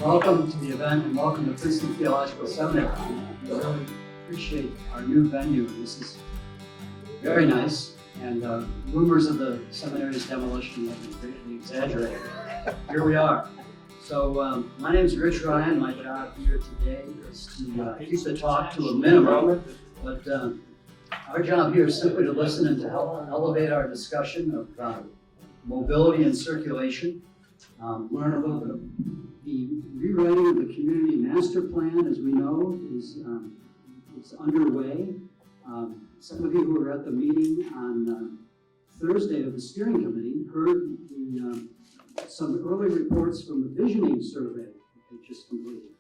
Welcome to the event and welcome to Princeton Theological Seminary. We really appreciate our new venue. This is very nice, and rumors of the seminary's demolition have been greatly exaggerated. Here we are. So my name is Rich Ryan. My job here today is to keep the talk to a minimum, but our job here is simply to listen and to help elevate our discussion of mobility and circulation. Learn a little bit of the rewriting of the community master plan, as we know, is underway. Some of you who were at the meeting on Thursday of the steering committee heard some early reports from the visioning survey that they just completed.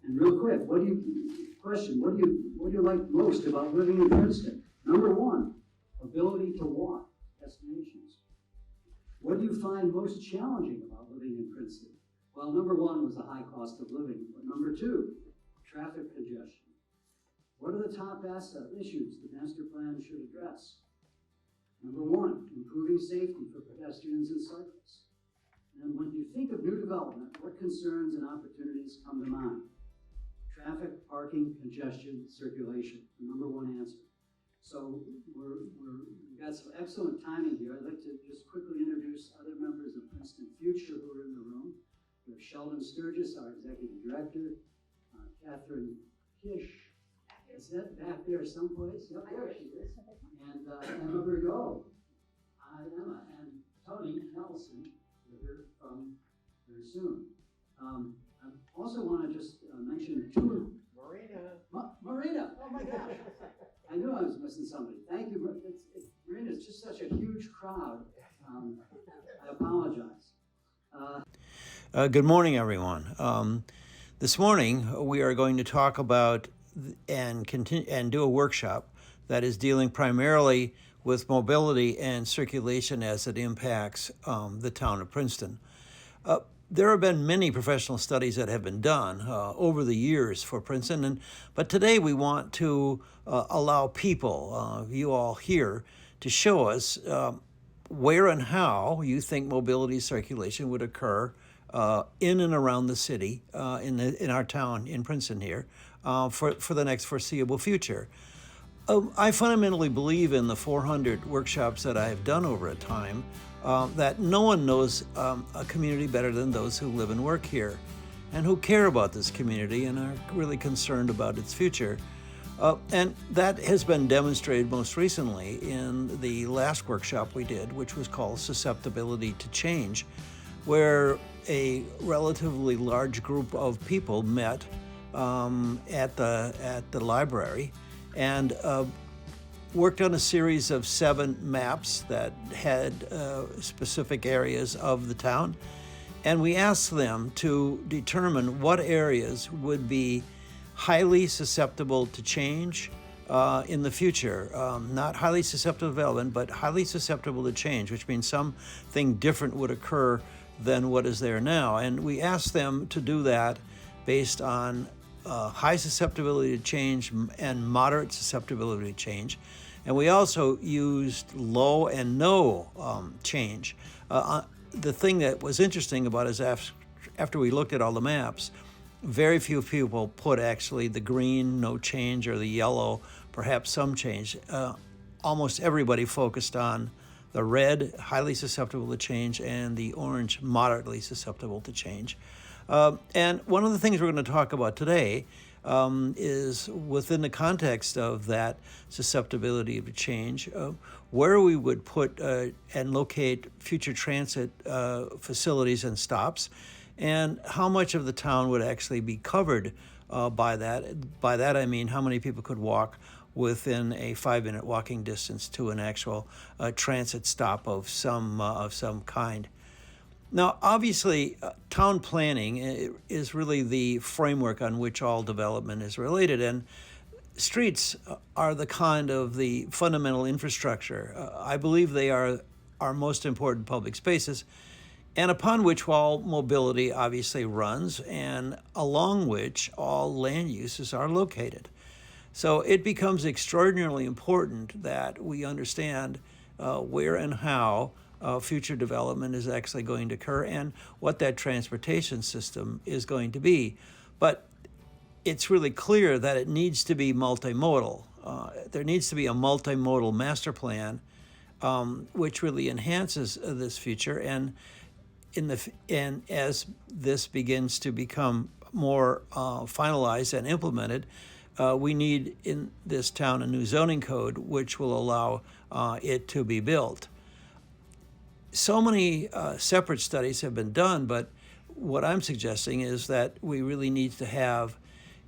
And real quick, what do you like most about living in Princeton? Number one, ability to walk destinations. What do you find most challenging about living in Princeton? Well, number one was the high cost of living, but number two, traffic congestion. What are the top issues the master plan should address? Number one, improving safety for pedestrians and cyclists. And when you think of new development, what concerns and opportunities come to mind? Traffic, parking, congestion, circulation, the number one answer. So we've got some excellent timing here. I'd like to just quickly introduce other members of Princeton Future who are in the room. We have Sheldon Sturgis, our executive director, Catherine Kish. Is that back there someplace? Yep, there she is. And Emma Bergo. Hi, Emma. And Tony Nelson. We'll hear from very soon. I also want to just mention two. Marina. Oh my gosh. I knew I was missing somebody. Thank you. Marina, it's just such a huge crowd. I apologize. Good morning, everyone. This morning we are going to talk about and do a workshop that is dealing primarily with mobility and circulation as it impacts the town of Princeton. There have been many professional studies that have been done over the years for Princeton, but today we want to allow people, you all here, to show us where and how you think mobility circulation would occur in and around the city, in our town, in Princeton here, for the next foreseeable future. I fundamentally believe in the 400 workshops that I have done over a time, that no one knows a community better than those who live and work here and who care about this community and are really concerned about its future. And that has been demonstrated most recently in the last workshop we did, which was called Susceptibility to Change, where a relatively large group of people met at the library and worked on a series of 7 maps that had specific areas of the town. And we asked them to determine what areas would be highly susceptible to change in the future. Not highly susceptible to development, but highly susceptible to change, which means something different would occur than what is there now. And we asked them to do that based on high susceptibility to change and moderate susceptibility to change. And we also used low and no change. The thing that was interesting about it is after we looked at all the maps, very few people put actually the green, no change, or the yellow, perhaps some change. Almost everybody focused on the red, highly susceptible to change, and the orange, moderately susceptible to change. And one of the things we're going to talk about today is within the context of that susceptibility to change, where we would put and locate future transit facilities and stops, and how much of the town would actually be covered by that. By that I mean how many people could walk within a 5-minute walking distance to an actual transit stop of some kind. Now, obviously, town planning is really the framework on which all development is related, and streets are the kind of the fundamental infrastructure. I believe they are our most important public spaces, and upon which all mobility obviously runs, and along which all land uses are located. So it becomes extraordinarily important that we understand where and how future development is actually going to occur and what that transportation system is going to be. But it's really clear that it needs to be multimodal. There needs to be a multimodal master plan, which really enhances this future. And as this begins to become more finalized and implemented, we need in this town a new zoning code which will allow it to be built. So many separate studies have been done, but what I'm suggesting is that we really need to have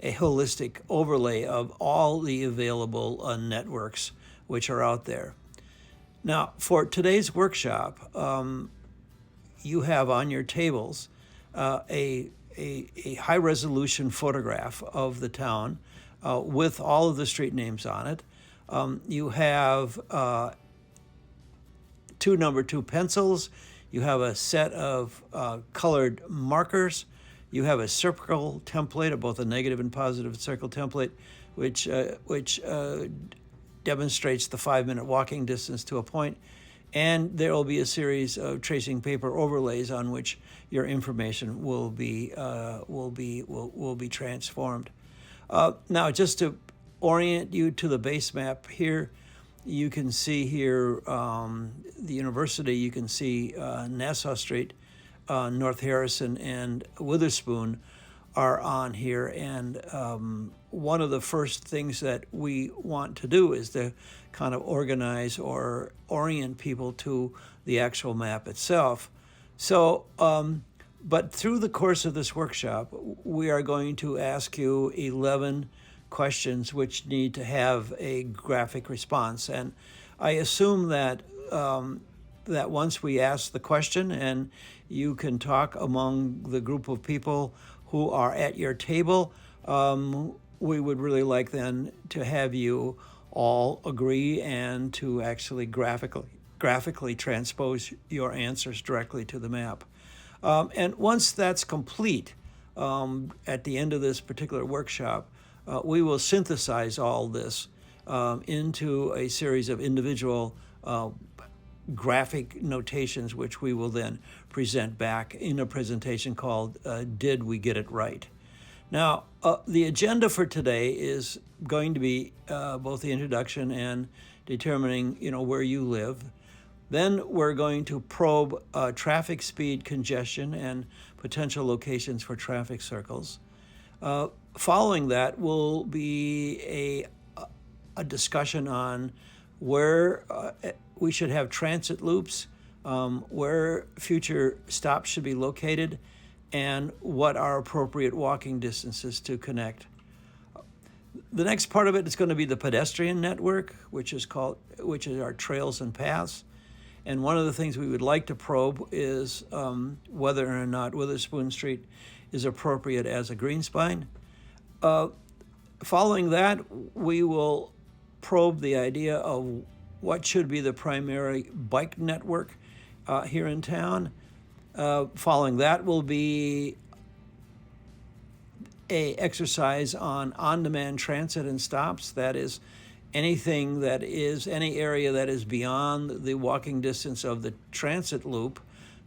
a holistic overlay of all the available networks which are out there. Now, for today's workshop, you have on your tables a high-resolution photograph of the town with all of the street names on it. You have two number 2 pencils. You have a set of colored markers. You have a circle template, both a negative and positive circle template, which demonstrates the 5-minute walking distance to a point. And there will be a series of tracing paper overlays on which your information will be transformed. Now, just to orient you to the base map here, you can see here the university. You can see Nassau Street, North Harrison, and Witherspoon are on here. And one of the first things that we want to do is to kind of organize or orient people to the actual map itself. So, but through the course of this workshop, we are going to ask you 11 questions which need to have a graphic response. And I assume that that once we ask the question and you can talk among the group of people who are at your table, we would really like then to have you all agree and to actually graphically transpose your answers directly to the map. And once that's complete, at the end of this particular workshop, we will synthesize all this into a series of individual graphic notations, which we will then present back in a presentation called Did We Get It Right? Now, the agenda for today is going to be both the introduction and determining, where you live. Then we're going to probe traffic speed, congestion, and potential locations for traffic circles. Following that will be a discussion on where we should have transit loops, where future stops should be located, and what are appropriate walking distances to connect. The next part of it is going to be the pedestrian network, which is our trails and paths. And one of the things we would like to probe is whether or not Witherspoon Street is appropriate as a green spine. Following that, we will probe the idea of what should be the primary bike network here in town. Following that will be a exercise on-demand transit and stops. That is any area that is beyond the walking distance of the transit loop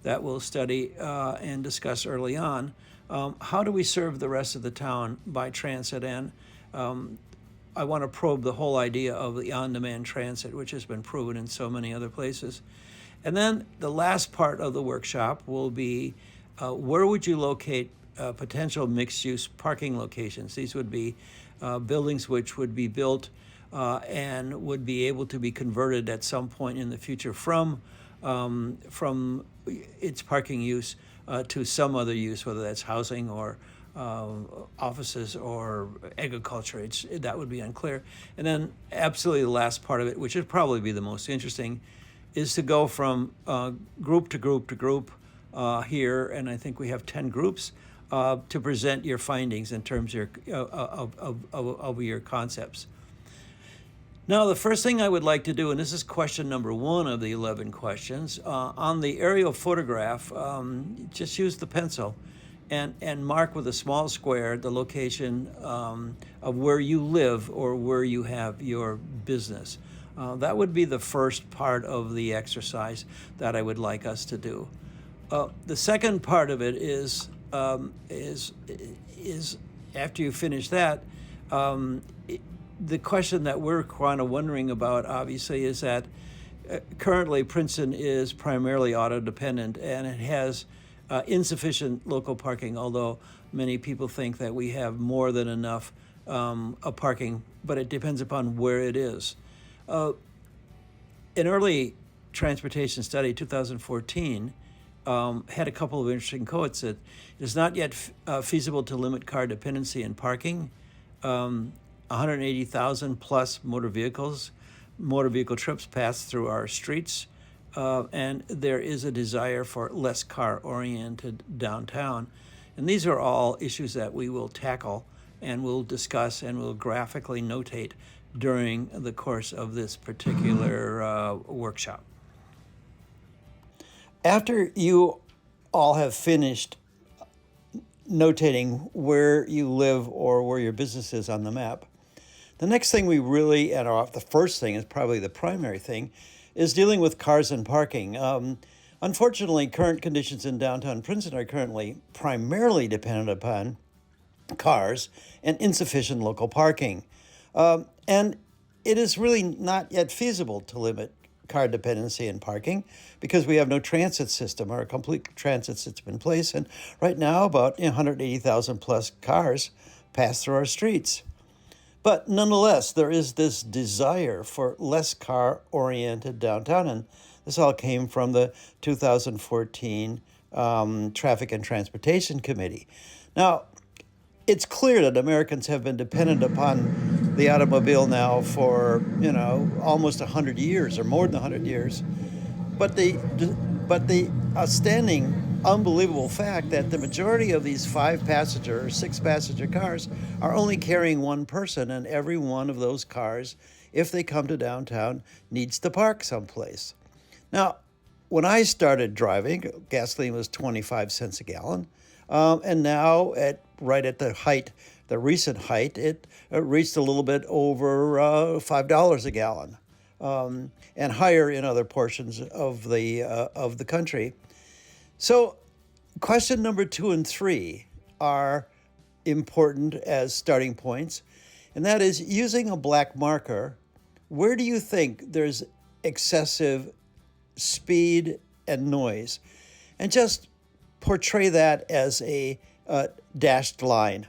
that we'll study and discuss early on. How do we serve the rest of the town by transit? And I want to probe the whole idea of the on-demand transit, which has been proven in so many other places. And then the last part of the workshop will be where would you locate potential mixed-use parking locations? These would be buildings which would be built and would be able to be converted at some point in the future from its parking use to some other use, whether that's housing or offices or agriculture. That would be unclear. And then absolutely the last part of it, which would probably be the most interesting, is to go from group to group to group here, and I think we have 10 groups, to present your findings in terms of your concepts. Now, the first thing I would like to do, and this is question number 1 of the 11 questions, on the aerial photograph, just use the pencil and mark with a small square the location of where you live or where you have your business. That would be the first part of the exercise that I would like us to do. The second part of it is after you finish that, the question that we're kind of wondering about, obviously, is that currently Princeton is primarily auto dependent, and it has insufficient local parking, although many people think that we have more than enough parking, but it depends upon where it is. An early transportation study, 2014, had a couple of interesting quotes that it is not yet feasible to limit car dependency in parking. 180,000 plus motor vehicle trips pass through our streets, and there is a desire for less car-oriented downtown. And these are all issues that we will tackle and we'll discuss and we'll graphically notate during the course of this particular workshop. After you all have finished notating where you live or where your business is on the map, the next thing we really, the first thing is probably the primary thing, is dealing with cars and parking. Unfortunately, current conditions in downtown Princeton are currently primarily dependent upon cars and insufficient local parking. And it is really not yet feasible to limit car dependency in parking because we have no transit system or a complete transit system in place. And right now, about 180,000 plus cars pass through our streets. But nonetheless, there is this desire for less car-oriented downtown, and this all came from the 2014 Traffic and Transportation Committee. Now, it's clear that Americans have been dependent upon the automobile now for, almost 100 years or more than 100 years. But the outstanding, unbelievable fact that the majority of these 5-passenger or 6-passenger cars are only carrying one person, and every one of those cars, if they come to downtown, needs to park someplace. Now, when I started driving, gasoline was 25 cents a gallon, and now right at the recent height, it reached a little bit over $5 a gallon, and higher in other portions of the country. So question number 2 and 3 are important as starting points, and that is using a black marker. Where do you think there's excessive speed and noise? And just portray that as a dashed line.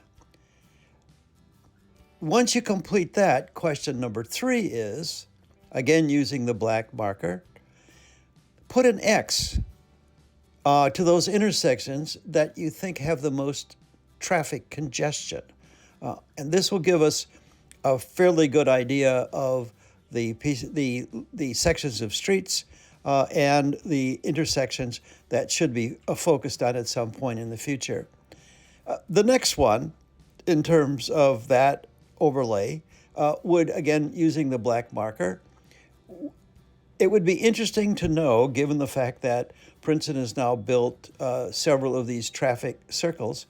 Once you complete that, question number 3 is, again using the black marker, put an X to those intersections that you think have the most traffic congestion. And this will give us a fairly good idea of the sections of streets and the intersections that should be focused on at some point in the future. The next one, in terms of that overlay, would, again, using the black marker, it would be interesting to know, given the fact that Princeton has now built several of these traffic circles,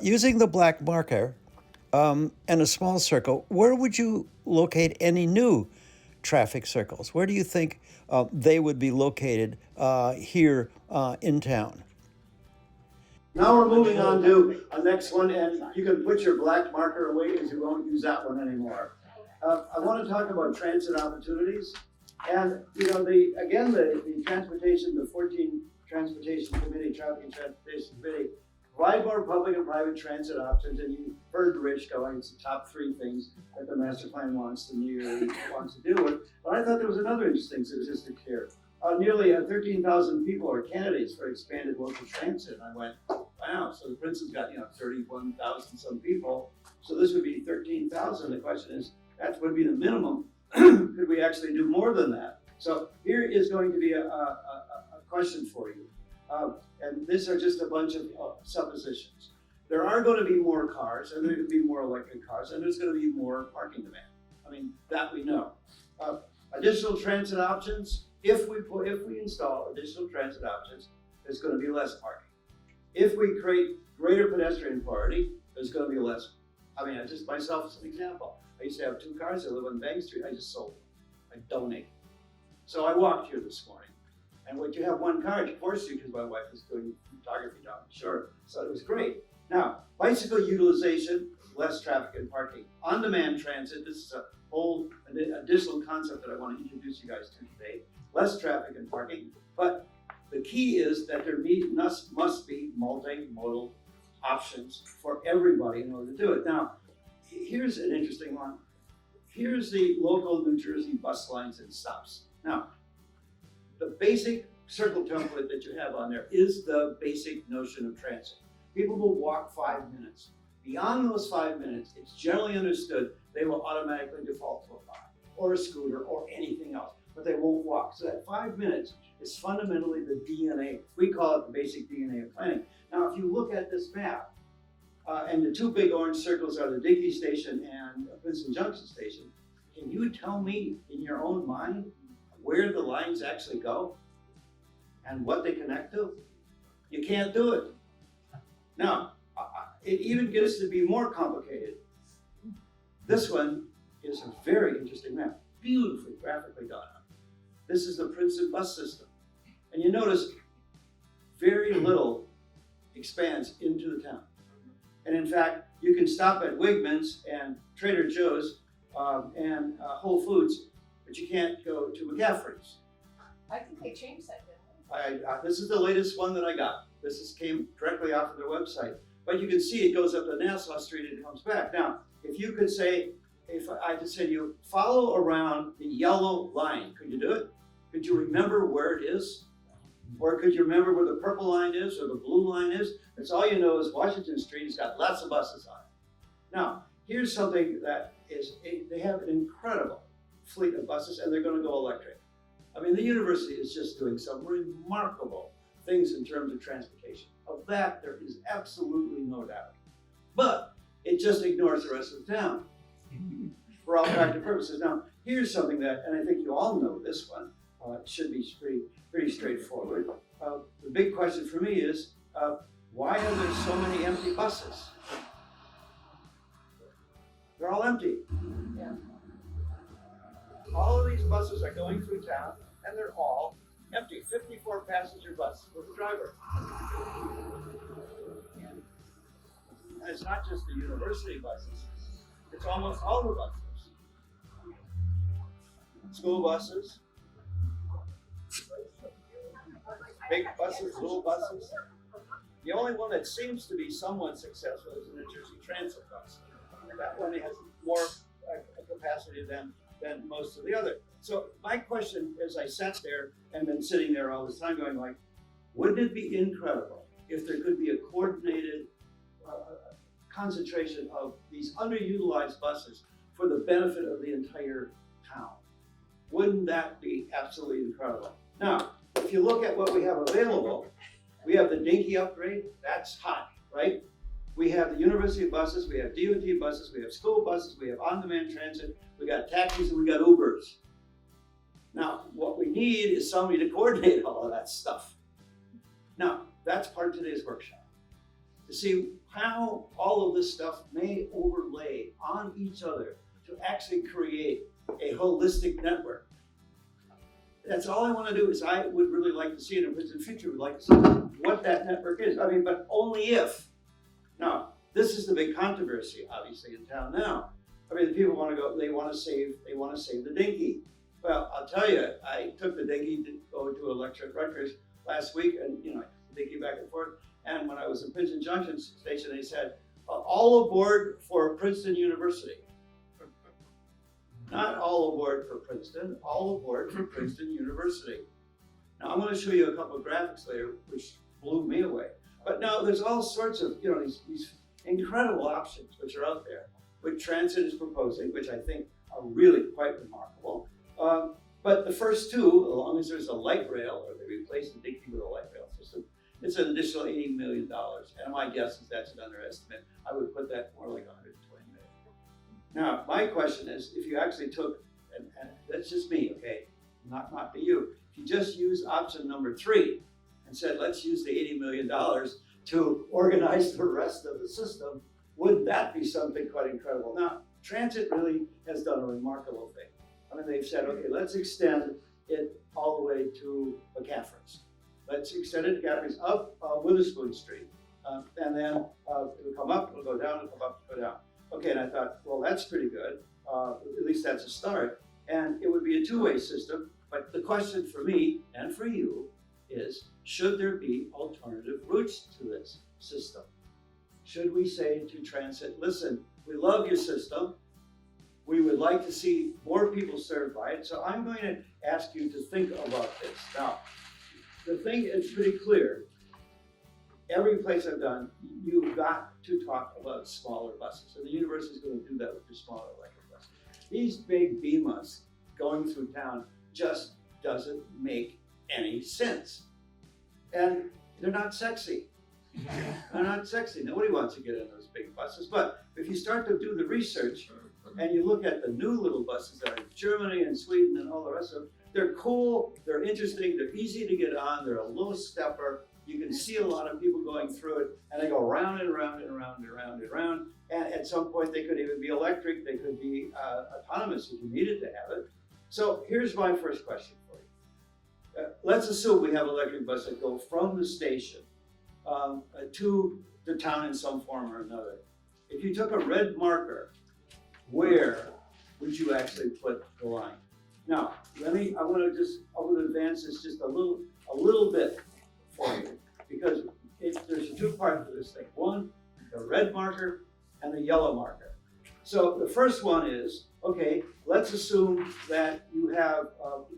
using the black marker and a small circle, where would you locate any new traffic circles? Where do you think they would be located here in town? Now we're moving on to the next one, and you can put your black marker away because you won't use that one anymore. I want to talk about transit opportunities. And, the transportation, the 14 Transportation Committee, Traffic and Transportation Committee, provide more public and private transit options. And you heard Rich going, it's the top 3 things that the master plan wants to do with. But I thought there was another interesting statistic here. Nearly 13,000 people are candidates for expanded local transit. And I went, wow, so the Princeton's got, 31,000 some people. So this would be 13,000. The question is, that would be the minimum. Could we actually do more than that? So here is going to be a question for you. And these are just a bunch of suppositions. There are going to be more cars, and there are going to be more electric cars, and there's going to be more parking demand. I mean, that we know. Additional transit options, if we install additional transit options, there's going to be less parking. If we create greater pedestrian priority, there's going to be less. I mean, just myself as an example. I used to have 2 cars. I live on Bank Street. I just sold them. I donate. So I walked here this morning. And what you have one car, it forced you because my wife is doing photography down the shore. So it was great. Now, bicycle utilization, less traffic and parking. On-demand transit, this is a whole additional concept that I want to introduce you guys to today. Less traffic and parking. But the key is that there must be multimodal options for everybody in order to do it. Now, here's an interesting one. Here's the local New Jersey bus lines and stops. Now, the basic circle template that you have on there is the basic notion of transit. People will walk 5 minutes. Beyond those 5 minutes, it's generally understood they will automatically default to a car or a scooter or anything else, but they won't walk. So that 5 minutes is fundamentally the DNA. We call it the basic DNA of planning. Now, if you look at this map, and the two big orange circles are the Dinky Station and Princeton Junction Station, can you tell me in your own mind where the lines actually go and what they connect to? You can't do it. Now, it even gets to be more complicated. This one is a very interesting map, beautifully graphically done. This is the Princeton bus system. And you notice very little expands into the town. And in fact, you can stop at Wegmans and Trader Joe's and Whole Foods, but you can't go to McCaffrey's. I think they changed that, didn't they? This is the latest one that I got. Came directly off of their website. But you can see it goes up to Nassau Street and comes back. Now, if you could say, if I could say to you, follow around the yellow line, could you do it? Could you remember where it is? Or could you remember where the purple line is or the blue line is? That's all you know is Washington Street has got lots of buses on it. Now, here's something that is, they have an incredible fleet of buses and they're going to go electric. I mean, the university is just doing some remarkable things in terms of transportation. Of that, there is absolutely no doubt. But it just ignores the rest of the town for all practical purposes. Now, here's something that, and I think you all know this one, should be pretty straightforward. The big question for me is, why are there so many empty buses? They're all empty. Yeah. All of these buses are going through town, and they're all empty. 54 passenger bus with a driver. And it's not just the university buses. It's almost all the buses. School buses, big buses, little buses. The only one that seems to be somewhat successful is the New Jersey Transit bus. That one has more capacity than most of the other. So my question, as I sat there and been sitting there all this time going like, wouldn't it be incredible if there could be a coordinated concentration of these underutilized buses for the benefit of the entire town? Wouldn't that be absolutely incredible? Now, if you look at what we have available, we have the Dinky upgrade, that's hot, right? We have the university buses, we have DOT buses, we have school buses, we have on-demand transit, we got taxis, and we got Ubers. Now, what we need is somebody to coordinate all of that stuff. Now, that's part of today's workshop, to see how all of this stuff may overlay on each other to actually create a holistic network. That's all I want to do. Is I would really like to see it in the future. We'd like to see what that network is. I mean, but only if. Now, this is the big controversy, obviously, in town now. I mean, the people want to go. They want to save the Dinky. Well, I'll tell you, I took the Dinky to go to a lecture at Rutgers last week, and I took the Dinky back and forth. And when I was in Princeton Junction Station, they said, "All aboard for Princeton University." Not all aboard for Princeton, all aboard for Princeton University. Now, I'm going to show you a couple of graphics later, which blew me away. But now there's all sorts of, these incredible options which are out there, which transit is proposing, which I think are really quite remarkable. But the first two, as long as there's a light rail, or they replace the Dinky with a light rail system, it's an additional $80 million. And my guess is that's an underestimate. I would put that more like 120 million. Now, my question is, if you actually took, and that's just me, okay, not to you, if you just use option number 3 and said, let's use the $80 million to organize the rest of the system, would that be something quite incredible? Now, transit really has done a remarkable thing. I mean, they've said, okay, let's extend it all the way to McCaffrey's. Let's extend it to McCaffrey's up Witherspoon Street. And then it'll come up, it'll go down, it'll come up, it'll go down. Okay, and I thought, well, that's pretty good. At least that's a start. And it would be a two-way system. But the question for me and for you is, should there be alternative routes to this system? Should we say to transit, listen, we love your system. We would like to see more people served by it. So I'm going to ask you to think about this. Now, the thing is pretty clear. Every place I've done, you've got to talk about smaller buses. And the university is going to do that with your smaller electric buses. These big BMAs going through town just doesn't make any sense. And they're not sexy. They're not sexy. Nobody wants to get in those big buses. But if you start to do the research and you look at the new little buses that are in Germany and Sweden and all the rest of them, they're cool, they're interesting, they're easy to get on, they're a low stepper. You can see a lot of people going through it, and they go round and round and round and round and round. And at some point, they could even be electric, they could be autonomous if you needed to have it. So here's my first question for you. Let's assume we have electric buses that go from the station to the town in some form or another. If you took a red marker, where would you actually put the line? Now, I want to advance this just a little bit for you, because there's two parts to this thing. One, the red marker and the yellow marker. So the first one is, okay, let's assume that you have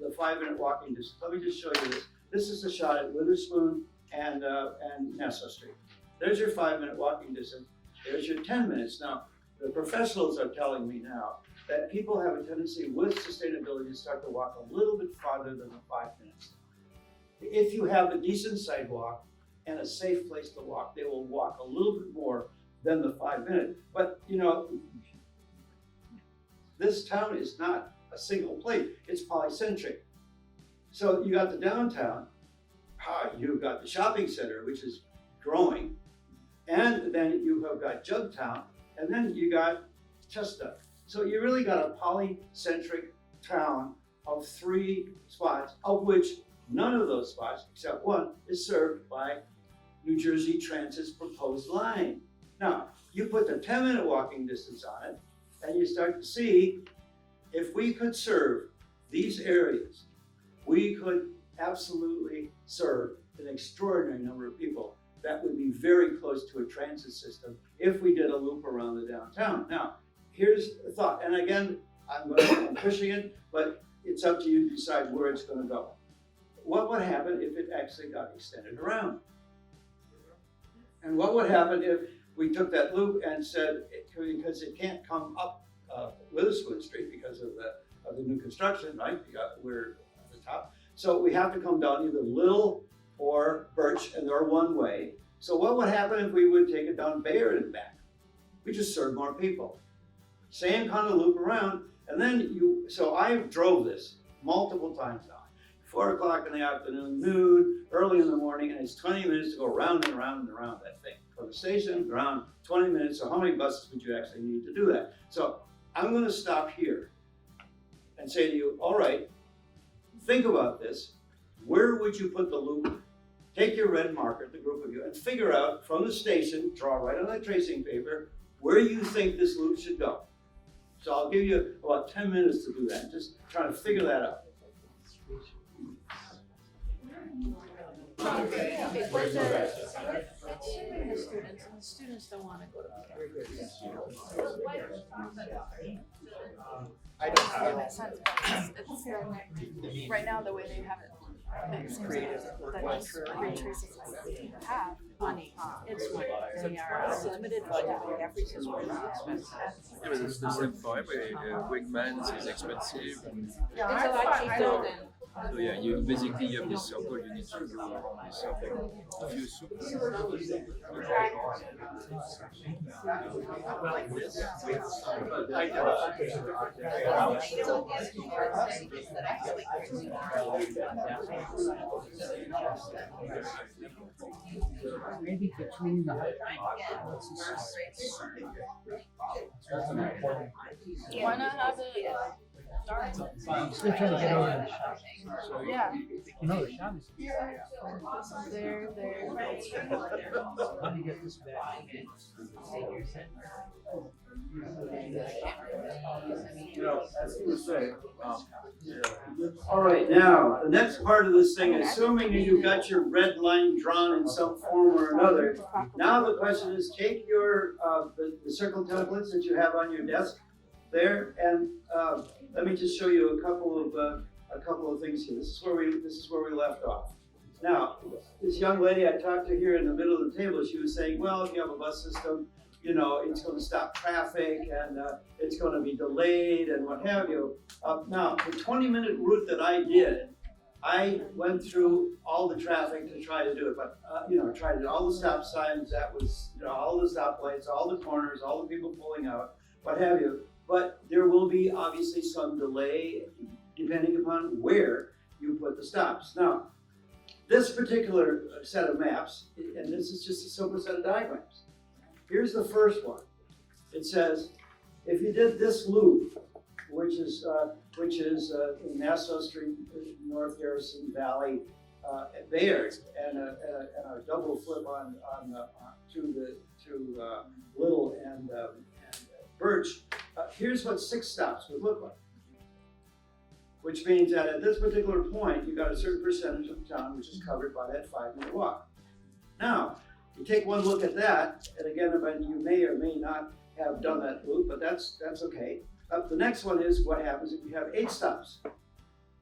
the 5-minute walking distance. Let me just show you this. This is a shot at Witherspoon and Nassau Street. There's your 5-minute walking distance. There's your 10 minutes. Now, the professionals are telling me now that people have a tendency with sustainability to start to walk a little bit farther than the 5 minutes. If you have a decent sidewalk and a safe place to walk, they will walk a little bit more than the 5 minute. But you know, this town is not a single place, it's polycentric. So you got the downtown, you've got the shopping center, which is growing, and then you have got Jugtown, and then you got Chestnut. So you really got a polycentric town of 3 spots, of which none of those spots, except one, is served by New Jersey Transit's proposed line. Now, you put the 10-minute walking distance on it, and you start to see if we could serve these areas, we could absolutely serve an extraordinary number of people. That would be very close to a transit system if we did a loop around the downtown. Now, here's a thought, and again, I'm pushing it, but it's up to you to decide where it's going to go. What would happen if it actually got extended around? And what would happen if we took that loop and said, because it can't come up Witherspoon Street because of the new construction, right? We're at the top. So we have to come down either Little or Birch, and they're one way. So what would happen if we would take it down Bayard and back? We just serve more people. Same kind of loop around, and then so I drove this multiple times now. 4 o'clock in the afternoon, noon, early in the morning, and it's 20 minutes to go round and round and around that thing. From the station, around 20 minutes, so how many buses would you actually need to do that? So I'm gonna stop here and say to you, all right, think about this. Where would you put the loop? Take your red marker, the group of you, and figure out from the station, draw right on that tracing paper, where you think this loop should go. So I'll give you about 10 minutes to do that, just trying to figure that out. It's shooting the students, and the students don't want to go to I don't that makes sense, but it's right now the way they have it. It seems like that just retraces everything they have money. It's money. They are limited budget. Every system is expensive. Yeah, but it's the same for every Wigmans is expensive. It's a lot cheaper than. So yeah, you basically have this circle, you need to go around this circle. If you maybe between the Why not have it I'm still trying to get over the shop. Yeah. You know, the shop is. This is there. Let me get this back. As you were saying. All right, now, the next part of this thing, assuming that you've got your red line drawn in some form or another, now the question is take your, the circle templates that you have on your desk there, and let me just show you a couple of things here. This is where we left off. Now, this young lady I talked to here in the middle of the table, she was saying, well, if you have a bus system, you know, it's going to stop traffic and it's going to be delayed and what have you. Now, the 20-minute route that I did, I went through all the traffic to try to do it, but you know, tried all the stop signs. That was, you know, all the stoplights, all the corners, all the people pulling out, what have you. But there will be obviously some delay depending upon where you put the stops. Now, this particular set of maps, and this is just a simple set of diagrams. Here's the first one. It says, if you did this loop, which is in Nassau Street, North Harrison Valley, Bayard, and a double flip on to Little and Birch, here's what 6 stops would look like. Which means that at this particular point, you got a certain percentage of town which is covered by that 5-minute walk. Now, you take one look at that, and again, you may or may not have done that loop, but that's okay. The next one is what happens if you have 8 stops.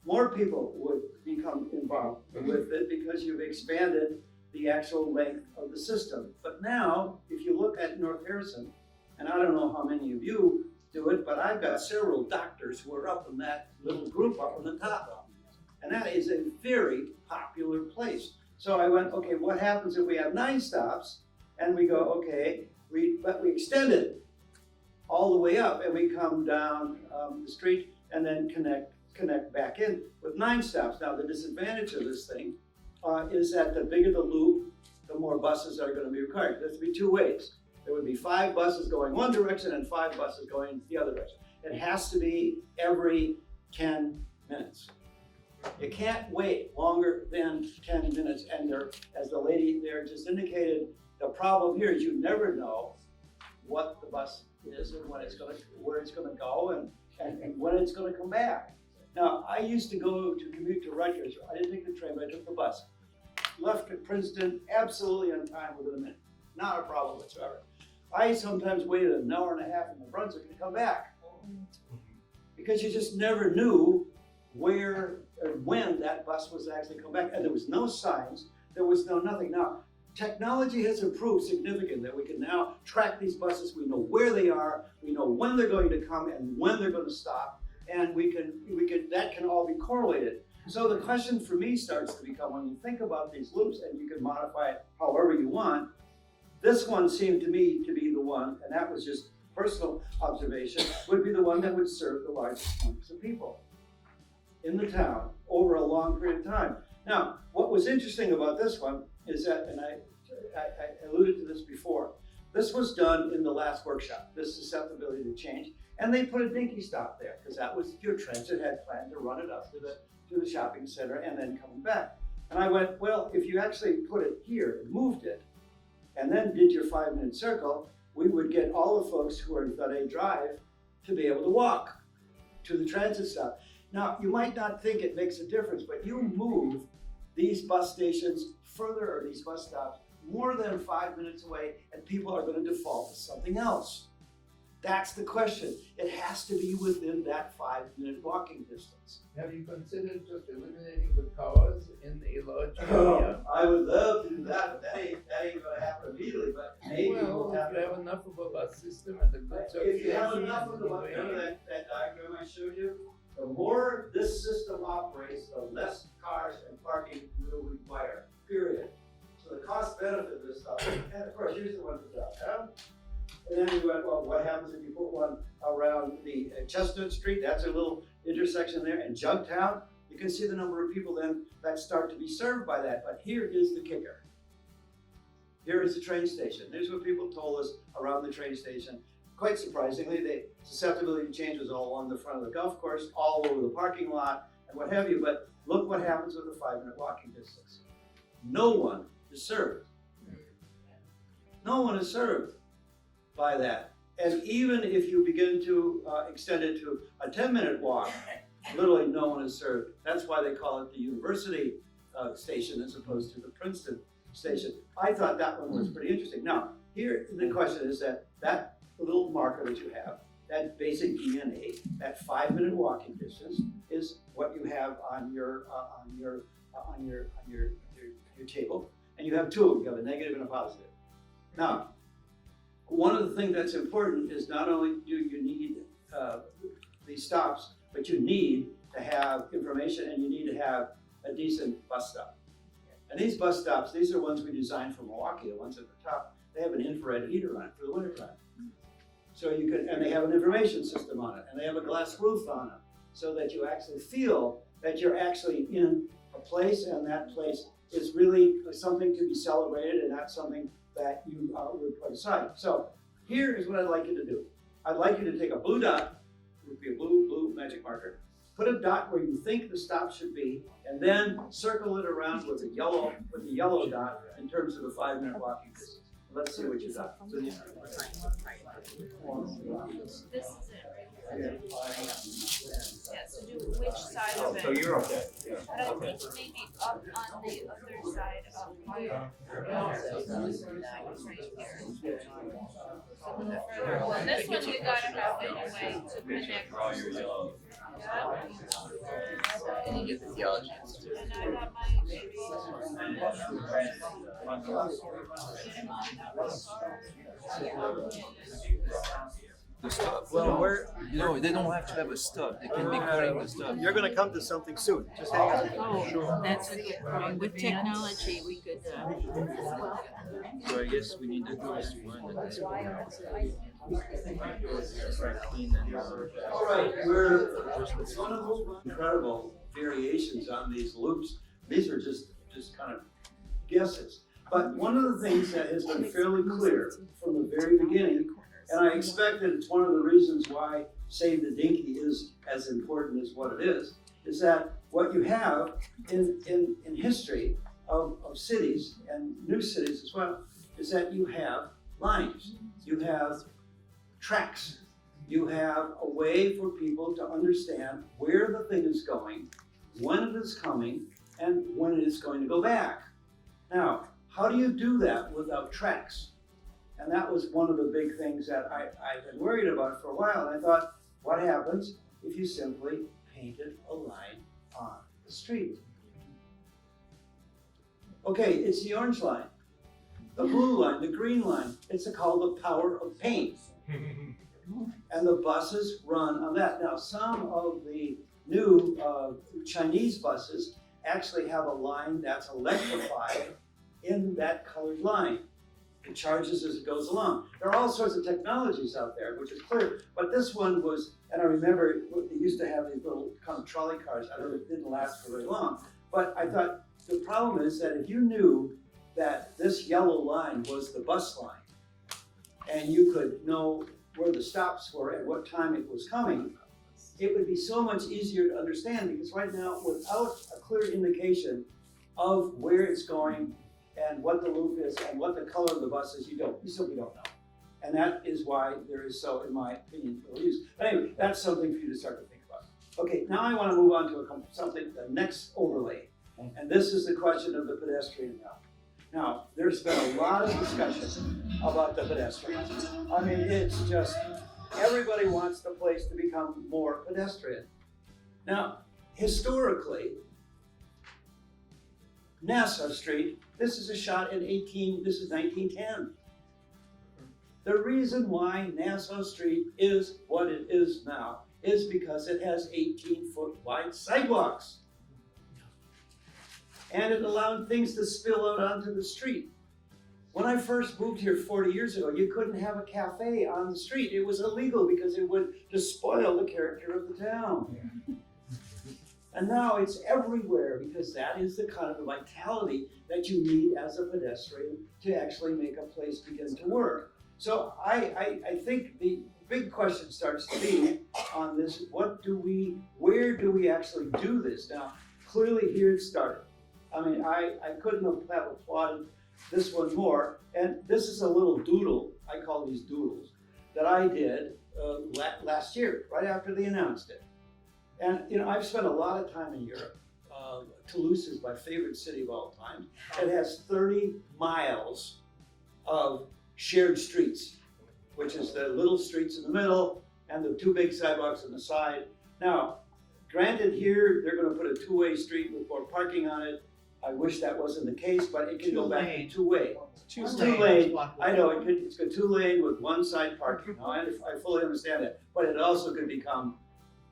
More people would become involved with it because you've expanded the actual length of the system. But now, if you look at North Harrison, and I don't know how many of you do it, but I've got several doctors who are up in that little group up on the top. And that is a very popular place. So I went, okay, what happens if we have 9 stops and we go, okay, but we extend it all the way up and we come down the street and then connect back in with 9 stops. Now the disadvantage of this thing is that the bigger the loop, the more buses are going to be required. There's to be 2 ways. There would be 5 buses going one direction and 5 buses going the other direction. It has to be every 10 minutes. You can't wait longer than 10 minutes. And there, as the lady there just indicated, the problem here is you never know what the bus is and when it's going to, where it's going to go and when it's going to come back. Now, I used to go to commute to Rutgers. I didn't take the train, but I took the bus. Left at Princeton absolutely on time within a minute. Not a problem whatsoever. I sometimes waited an hour and a half in New Brunswick to come back because you just never knew where or when that bus was actually coming back. And there was no signs, there was no nothing. Now, technology has improved significantly that we can now track these buses. We know where they are, we know when they're going to come and when they're going to stop, and that can all be correlated. So the question for me starts to become, when you think about these loops, and you can modify it however you want, this one seemed to me to be the one, and that was just personal observation, would be the one that would serve the largest numbers of people in the town over a long period of time. Now, what was interesting about this one is that, and I alluded to this before, this was done in the last workshop, this susceptibility to change, and they put a dinky stop there, because that was your transit had planned to run it up to the shopping center and then coming back. And I went, well, if you actually put it here and moved it, and then did your 5-minute circle, we would get all the folks who are in Vade Drive to be able to walk to the transit stop. Now, you might not think it makes a difference, but you move these bus stations further, or these bus stops, more than 5 minutes away, and people are going to default to something else. That's the question. It has to be within that 5-minute walking distance. Have you considered just eliminating the cars in a large area? I would love to do that, but that ain't going to happen immediately, but maybe we'll have if you have enough of a bus system and a good If you have circulation enough of the, in the remember way, that diagram I showed you? The more this system operates, the less cars and parking will require, period. So the cost benefit of this stuff, and of course, here's the one for downtown. And then we went, well, what happens if you put one around the Chestnut Street? That's a little intersection there. And Jugtown, you can see the number of people then that start to be served by that. But here is the kicker. Here is the train station. Here's what people told us around the train station. quite surprisingly, the susceptibility to change was all along the front of the golf course, all over the parking lot, and what have you. But look what happens with a 5-minute walking distance. No one is served. No one is served by that. And even if you begin to extend it to a 10-minute walk, literally no one is served. That's why they call it the university station as opposed to the Princeton station. I thought that one was pretty interesting. Now, here the question is that little marker that you have, that basic DNA, that 5-minute walking distance, is what you have on your table, and you have two of them. You have a negative and a positive. Now, one of the things that's important is not only do you need these stops, but you need to have information, and you need to have a decent bus stop. And these bus stops, these are ones we designed for Milwaukee, the ones at the top. They have an infrared heater on it for the wintertime. So you can, and they have an information system on it, and they have a glass roof on it, so that you actually feel that you're actually in a place, and that place is really something to be celebrated and not something that you would put aside. So here is what I'd like you to do. I'd like you to take a blue dot, it would be a blue magic marker, put a dot where you think the stop should be, and then circle it around with the yellow dot in terms of the 5-minute walking distance. Let's see what you got. So This is it right here. Yeah, so do which side of it? So you're okay. But I think maybe up on the other side of fire. Right here. Well, this one we gotta have anyway to connect. And you get the theology. And I got my The stop. Well, No, they don't have to have a stop. They can be cutting the stop. you're going to come to something soon. Just hang on. Oh, that's a good point. With technology, we could, So I guess we need to do this one and this one. Right, clean and All right, we're one of those incredible variations on these loops. These are just kind of guesses. But one of the things that has been fairly clear from the very beginning, and I expect that it's one of the reasons why Save the Dinky is as important as what it is that what you have in history of cities and new cities as well, is that you have lines, you have tracks, you have a way for people to understand where the thing is going, when it is coming, and when it is going to go back. Now, how do you do that without tracks? And that was one of the big things that I've been worried about for a while. And I thought, what happens if you simply painted a line on the street? Okay, it's the orange line, the blue line, the green line. It's called the power of paint. And the buses run on that. Now, some of the new Chinese buses actually have a line that's electrified in that colored line. It charges as it goes along. There are all sorts of technologies out there, which is clear. But this one was, and I remember they used to have these little kind of trolley cars. I don't know, it didn't last for very long. But I thought the problem is that if you knew that this yellow line was the bus line, and you could know where the stops were and what time it was coming, it would be so much easier to understand, because right now, without a clear indication of where it's going and what the loop is and what the color of the bus is, you simply don't know. And that is why there is so, in my opinion, little use. But anyway, that's something for you to start to think about. Okay, now I want to move on to the next overlay. And this is the question of the pedestrian now. Now, there's been a lot of discussion about the pedestrian. I mean, it's just, everybody wants the place to become more pedestrian. Now, historically, Nassau Street, this is a shot in 1910. The reason why Nassau Street is what it is now is because it has 18-foot wide sidewalks. And it allowed things to spill out onto the street. When I first moved here 40 years ago, you couldn't have a cafe on the street. It was illegal because it would despoil the character of the town. And now it's everywhere, because that is the kind of vitality that you need as a pedestrian to actually make a place begin to work. So I think the big question starts to be on this, where do we actually do this? Now, clearly here it started. I mean, I couldn't have applauded this one more. And this is a little doodle, I call these doodles, that I did last year, right after they announced it. And you know, I've spent a lot of time in Europe. Toulouse is my favorite city of all time. It has 30 miles of shared streets, which is the little streets in the middle and the two big sidewalks on the side. Now, granted here, they're gonna put a two-way street with more parking on it. I wish that wasn't the case, but it can go back to two-way. Two lane, I know, it's got 2 lane with one side parking. Now, I fully understand that, but it also could become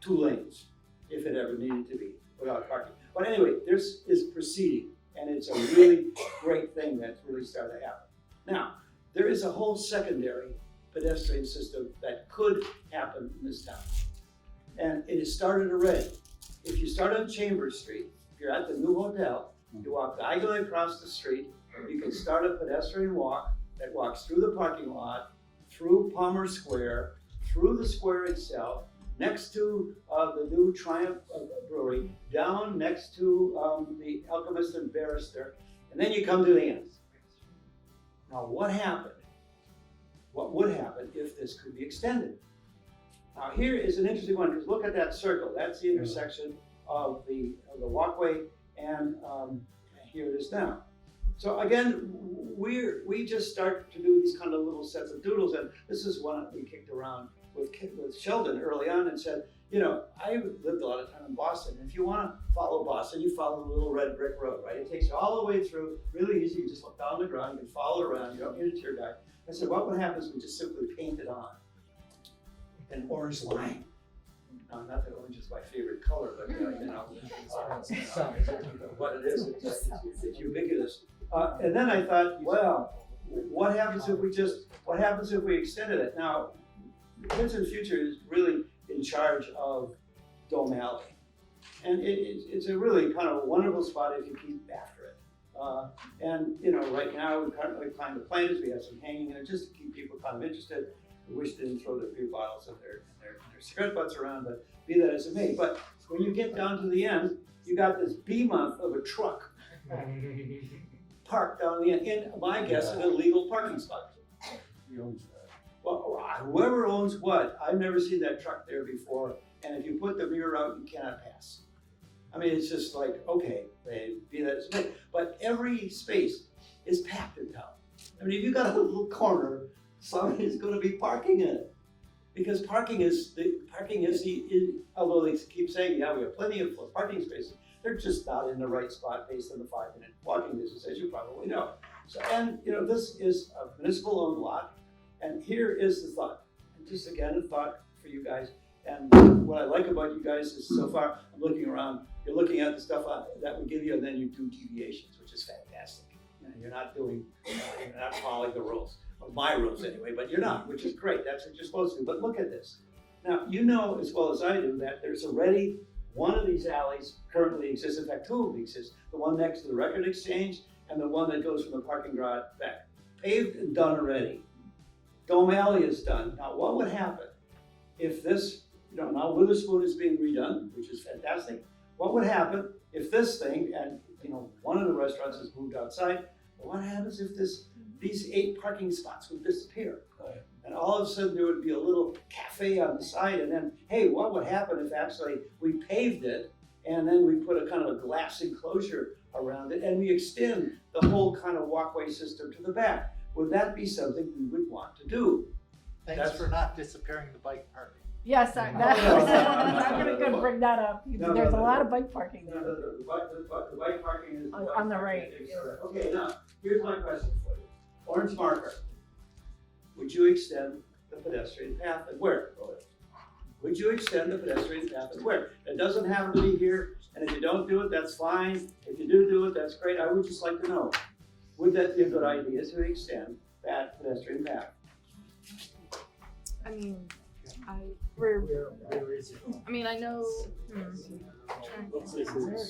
2 lanes if it ever needed to be without parking. But anyway, this is proceeding, and it's a really great thing that's really started to happen. Now, there is a whole secondary pedestrian system that could happen in this town. And it has started already. If you start on Chambers Street, if you're at the new hotel, you walk diagonally across the street, you can start a pedestrian walk that walks through the parking lot, through Palmer Square, through the square itself, next to the new Triumph Brewery, down next to the Alchemist and Barrister, and then you come to the end. Now, what happened? What would happen if this could be extended? Now, here is an interesting one, because look at that circle. That's the intersection of the walkway, and here it is now. So again, we just start to do these kind of little sets of doodles, and this is one we kicked around with Sheldon early on and said, you know, I lived a lot of time in Boston. If you want to follow Boston, you follow the little red brick road, right? It takes you all the way through, really easy. You just look down the ground, you can follow around, you don't need a tour guide. I said, what would happen is we just simply paint it on an orange line. Now, not that orange is my favorite color, but you know, what it is, it's ubiquitous. And then I thought, well, what happens if we extended it? Now, Princeton Future is really in charge of Dome Alley. And it's a really kind of a wonderful spot if you keep after it. And you know, right now we currently climb the planters, we have some hanging in it just to keep people kind of interested. We wish they didn't throw their beer bottles and their cigarette butts around, but be that as it may. But when you get down to the end, you got this behemoth of a truck parked down the end, in my guess, an illegal parking spot. Well, whoever owns what, I've never seen that truck there before, and if you put the mirror out, you cannot pass. I mean, it's just like, okay, be that as it may. But every space is packed in town. I mean, if you got a little corner, somebody's going to be parking in it. Because parking is although they keep saying, yeah, we have plenty of parking spaces, they're just not in the right spot based on the 5-minute walking distance, as you probably know. So, and you know, this is a municipal owned lot, and here is the thought. And just again, a thought for you guys. And what I like about you guys is so far, I'm looking around, you're looking at the stuff that we give you, and then you do deviations, which is fantastic. You know, you're not following the rules. My rules anyway, but you're not, which is great. That's what you're supposed to do. But look at this. Now, you know as well as I do that there's already one of these alleys currently exists. In fact, 2 of them exist. The one next to the record exchange and the one that goes from the parking garage back. Paved and done already. Dome Alley is done. Now, what would happen if this, you know, now Witherspoon is being redone, which is fantastic. What would happen if this thing, and you know, one of the restaurants has moved outside, what happens if these 8 parking spots would disappear? And all of a sudden there would be a little cafe on the side, and then, hey, what would happen if actually we paved it and then we put a kind of a glass enclosure around it and we extend the whole kind of walkway system to the back? Would that be something we would want to do? Thanks for not disappearing the bike parking. Yes, I'm gonna bring that up. There's a lot of bike parking there. The bike parking is On the right. Okay, now, here's my question for you. Orange marker. Would you extend the pedestrian path and where? Would you extend the pedestrian path and where? It doesn't have to be here, and if you don't do it, that's fine. If you do it, that's great. I would just like to know, would that be a good idea to extend that pedestrian path? I mean, Where is it? I mean, I know.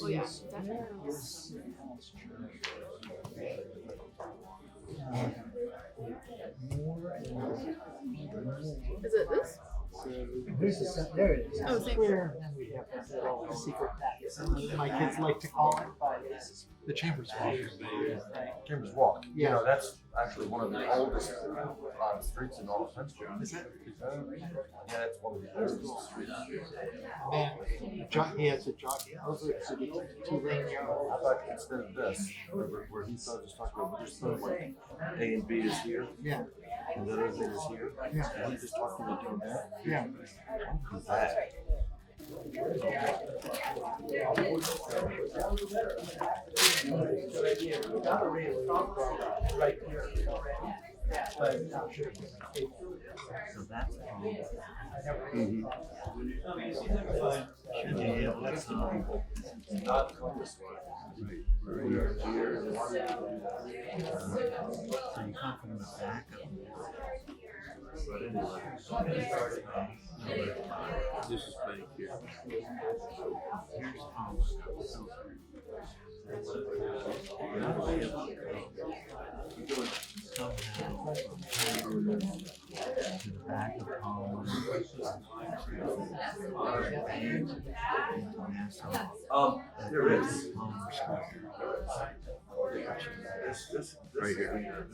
Oh yeah, definitely. Is it this? There it is. Oh, same. Where then we have that little secret packet. My kids like to call it the Chambers Walk. Chambers Walk. Yeah. You know, that's actually one of the oldest streets in all of Princeton. Is it? Yeah, that's one of the oldest streets. Man, he has a jockey over it, so it's 2-lane yard. I thought instead of this, where he started just talking about, just sort of like A and B is here, Yeah, and the other thing is here. yeah, And he just talked about doing that. yeah. Who's that? So that's so you come from the back of this is back here. Here's Palm Street. Somehow to the back of Palm. There is. Palmer Square. This Right here.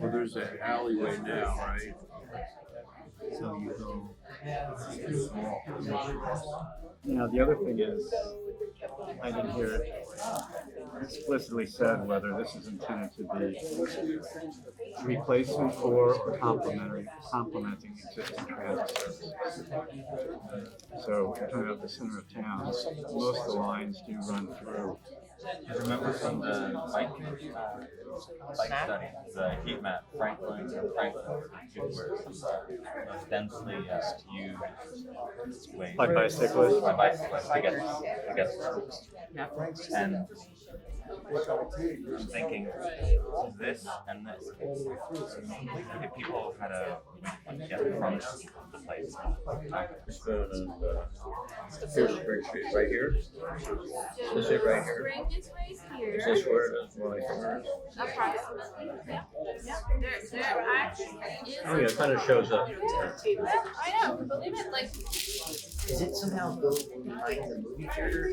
Well, there's an alleyway now, right? So you go. Yeah, the other thing is, I didn't hear it explicitly said whether this is intended to be replacement for or complementing existing transit services. So if you're talking about the center of town, most of the lines do run through. You remember from the bike study, the heat map, Franklin, where it's most densely used way. By bicyclists? By bicyclists to get to schools. And I'm thinking this and this. If people had a get from the place. Here's Spring Street, right here. This is right here. Spring is right here. Is this where it is? Well, Approximately. Yeah. Yeah. There actually is. oh yeah, it kind of shows up. Yeah, I know. Believe it, like. Does it somehow go behind the movie theater?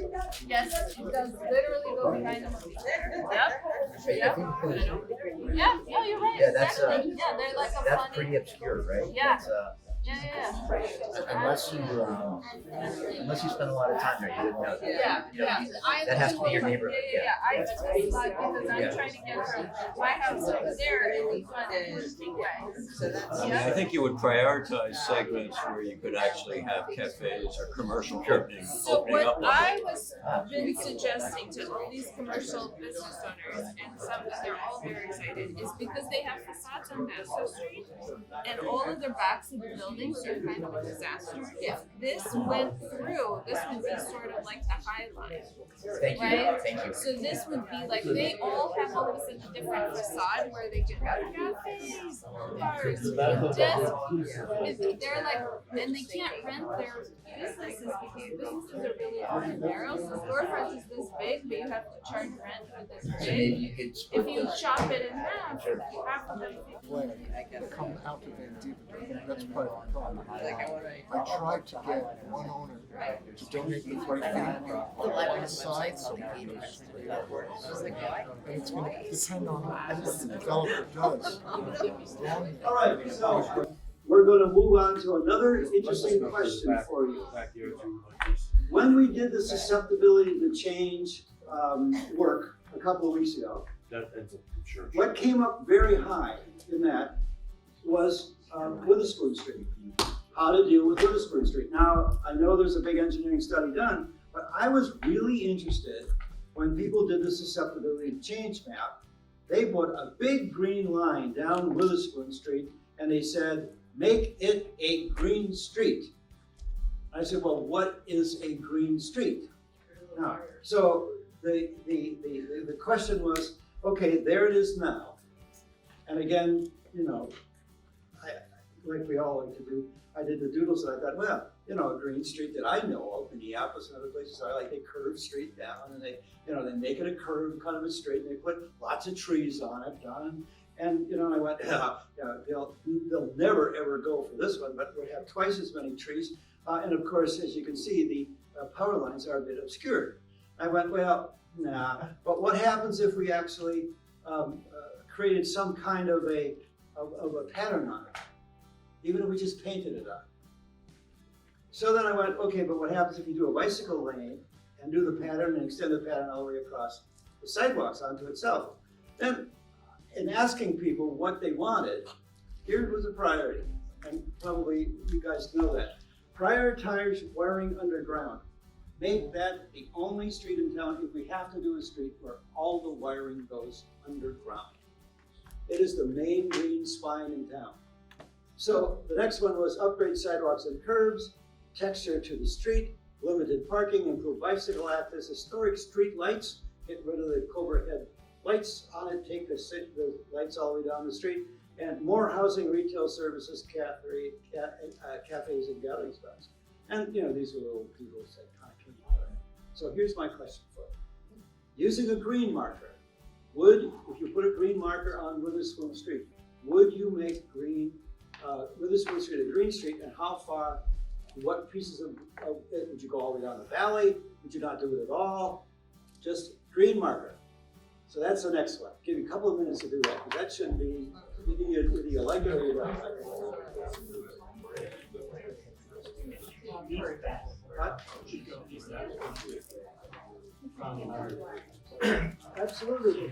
Yes, it does literally go behind the movie. Yep. Yep. Yeah, you're right. Yeah, that's exactly. Yeah, they're like a that's funny. pretty obscure, right? Yeah. It's, Yeah. unless you spend a lot of time there, you didn't know that. Yeah. That has to be your neighborhood. Yeah. I just like because I'm trying to get from my house over there and we find it interesting way. I mean, I think you would prioritize segments where you could actually have cafes or commercial opening So up. what I was been suggesting to all these commercial business owners, and some they're all very excited, is because they have facades on Nassau Street, and all of their backs of the buildings are kind of a disaster. If this went through, this would be sort of like the High Line. Thank you. Right? Thank you. So this would be like they all have all of a sudden a different facade where they could have cafes, bars, just they're like, and they can't rent their businesses because businesses are really long and narrow. So storefront is this big, but you have to charge rent for this So big. maybe you could If you chop it in half of them. Come out to Van Diemen. That's part of the problem. I tried to get one owner to donate the 3 feet on one side so and it's going to depend on what the developer does. All right, so we're going to move on to another interesting question for you. When we did the susceptibility to change work a couple of weeks ago, what came up very high in that was Witherspoon Street. How to deal with Witherspoon Street. Now, I know there's a big engineering study done, but I was really interested when people did the susceptibility to change map. They put a big green line down Witherspoon Street and they said, make it a green street. I said, well, what is a green street? Now, so the question was, okay, there it is now. And again, you know, like we all like to do, I did the doodles and I thought, well, you know, a green street that I know of, Minneapolis and other places are like they curve straight down and they, you know, they make it a curve, kind of a straight, and they put lots of trees on it, done. And, you know, I went, yeah, they'll never ever go for this one, but we have twice as many trees. And of course, as you can see, the power lines are a bit obscured. I went, well, nah, but what happens if we actually created some kind of a pattern on it, even if we just painted it on? So then I went, okay, but what happens if you do a bicycle lane and do the pattern and extend the pattern all the way across the sidewalks onto itself? Then, in asking people what they wanted, here was a priority, and probably you guys know that. Prioritize wiring underground. Make that the only street in town, if we have to do a street, where all the wiring goes underground. It is the main green spine in town. So the next one was upgrade sidewalks and curbs, texture to the street, limited parking, improve bicycle access, historic street lights, get rid of the Cobra head lights on it, take the lights all the way down the street, and more housing, retail services, cafes and gathering spots. And you know, these are little doodles that kind of came out of it. So here's my question for you. Using a green marker, if you put a green marker on Witherspoon Street, would you make Witherspoon Street a green street, and how far, what pieces of it, would you go all the way down the valley? Would you not do it at all? Just green marker. So that's the next one. Give you a couple of minutes to do that, because that shouldn't be, either you like it or you don't like it. Absolutely.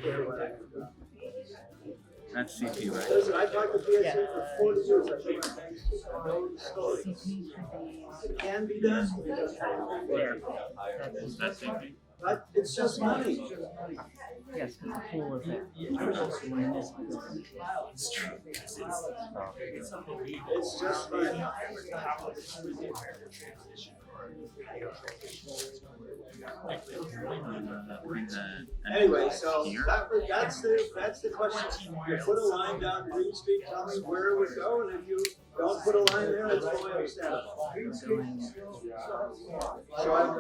That's CP, right? Listen, I talked to PSA for 40 years. I know the story. It can be done. It doesn't have to be. That's CP. But it's just money. Yes, because the pool is there. It's true. It's just money. Anyway, so that's the question. You put a line down Green Street, tell me where it would go, and if you don't put a line there, it's fully understandable. Green Street. So I'm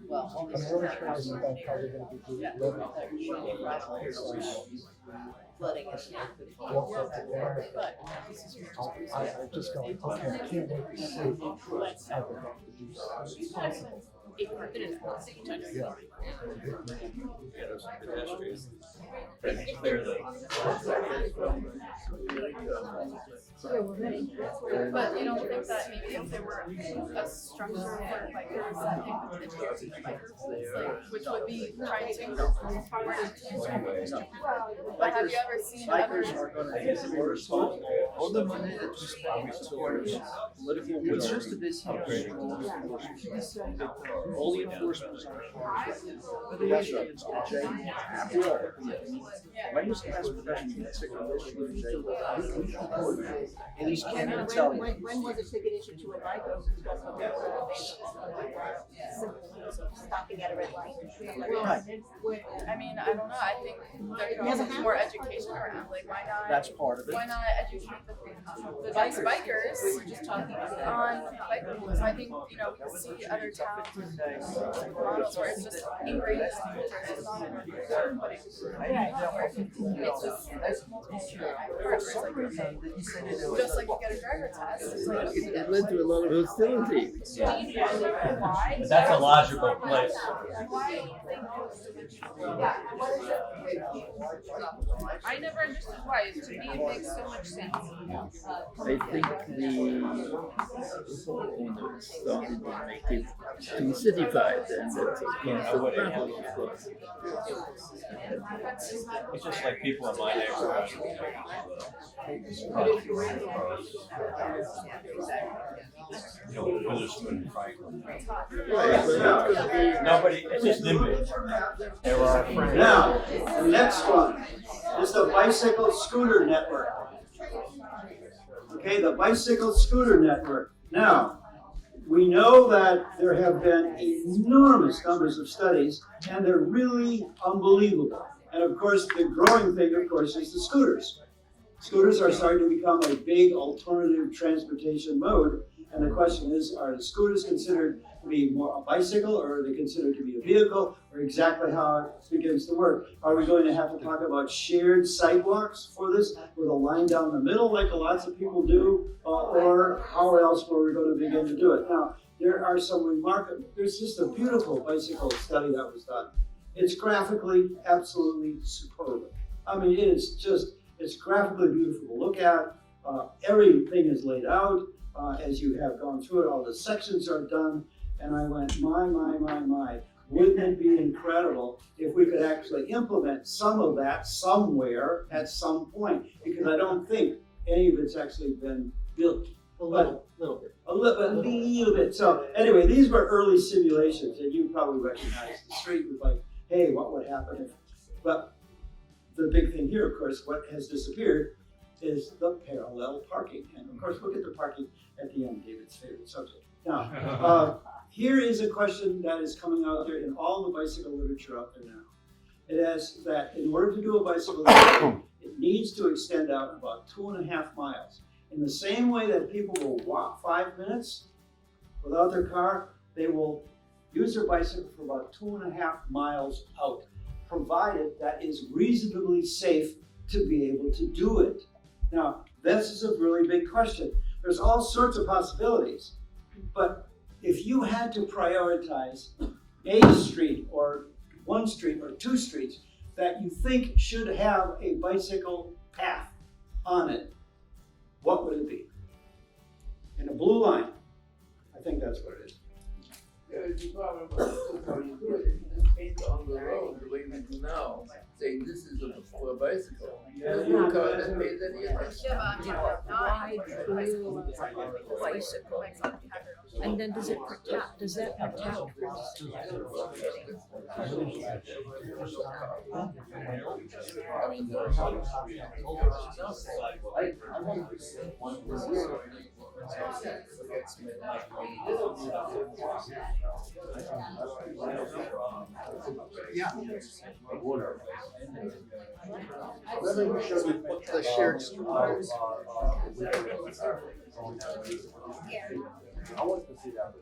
Well, all these things are probably going to be Flooding is I just go, okay, I can't wait to see how they're going to do something. Yeah. But you don't think that maybe if there were a structure for bikers that encourages bikers, like, which would be trying to but have you ever seen others? Bikers are going to use it responsible. All the money that you spend towards political will. It's just a bit all the enforcement is on the That's right. When was the last professional and he's can't even tell you. When was a ticket issued to a biker? Stopping at a red light. I mean, I don't know. I think there could be more education around. Like, why not? That's part of it. Why not educate the nice bikers? We were just talking on bike rules. I think, you know, we see other towns and models where it's just ingrained as a culture. It's not a word, but it's just there's multiple parts. Just like you get a driver test. It's like It led to a lot of hostility. why? But that's a logical place. I never understood why. To me, it makes so much sense. I think the owners started to make it too cityfied, and that's a constant battle, of course. It's just like people in my neighborhood. You know, Witherspoon and Franklin. Nobody, it's just NIMBY. There are friends. Now, the next one is the bicycle scooter network. Okay, the bicycle scooter network. Now, we know that there have been enormous numbers of studies, and they're really unbelievable. And of course, the growing thing, of course, is the scooters. Scooters are starting to become a big alternative transportation mode. And the question is, are the scooters considered to be more a bicycle, or are they considered to be a vehicle, or exactly how it begins to work? Are we going to have to talk about shared sidewalks for this, with a line down the middle like lots of people do, or how else were we going to begin to do it? Now, there are some remarkable, there's just a beautiful bicycle study that was done. It's graphically absolutely superb. I mean, it's graphically beautiful to look at. Everything is laid out. As you have gone through it, all the sections are done, and I went, my, wouldn't it be incredible if we could actually implement some of that somewhere at some point? Because I don't think any of it's actually been built. A little bit. A little bit. So anyway, these were early simulations, and you probably recognize the street was like, hey, what would happen if, but the big thing here, of course, what has disappeared is the parallel parking. And of course, we'll get to parking at the end, David's favorite subject. Now, here is a question that is coming out there in all the bicycle literature out there now. It is that in order to do a bicycle ride, it needs to extend out about 2.5 miles. In the same way that people will walk 5 minutes without their car, they will use their bicycle for about 2.5 miles out, provided that is reasonably safe to be able to do it. Now, this is a really big question. There's all sorts of possibilities, but if you had to prioritize a street or one street or two streets that you think should have a bicycle path on it, what would it be? In a blue line. I think that's what it is. Yeah, the problem is how you do it. It's paint on the road the way we do now, saying this is for a bicycle. There's no car that pays any attention. Wide blue bicycle. And then does that protect Yeah. Let me show you the shared scooters. I want to see that.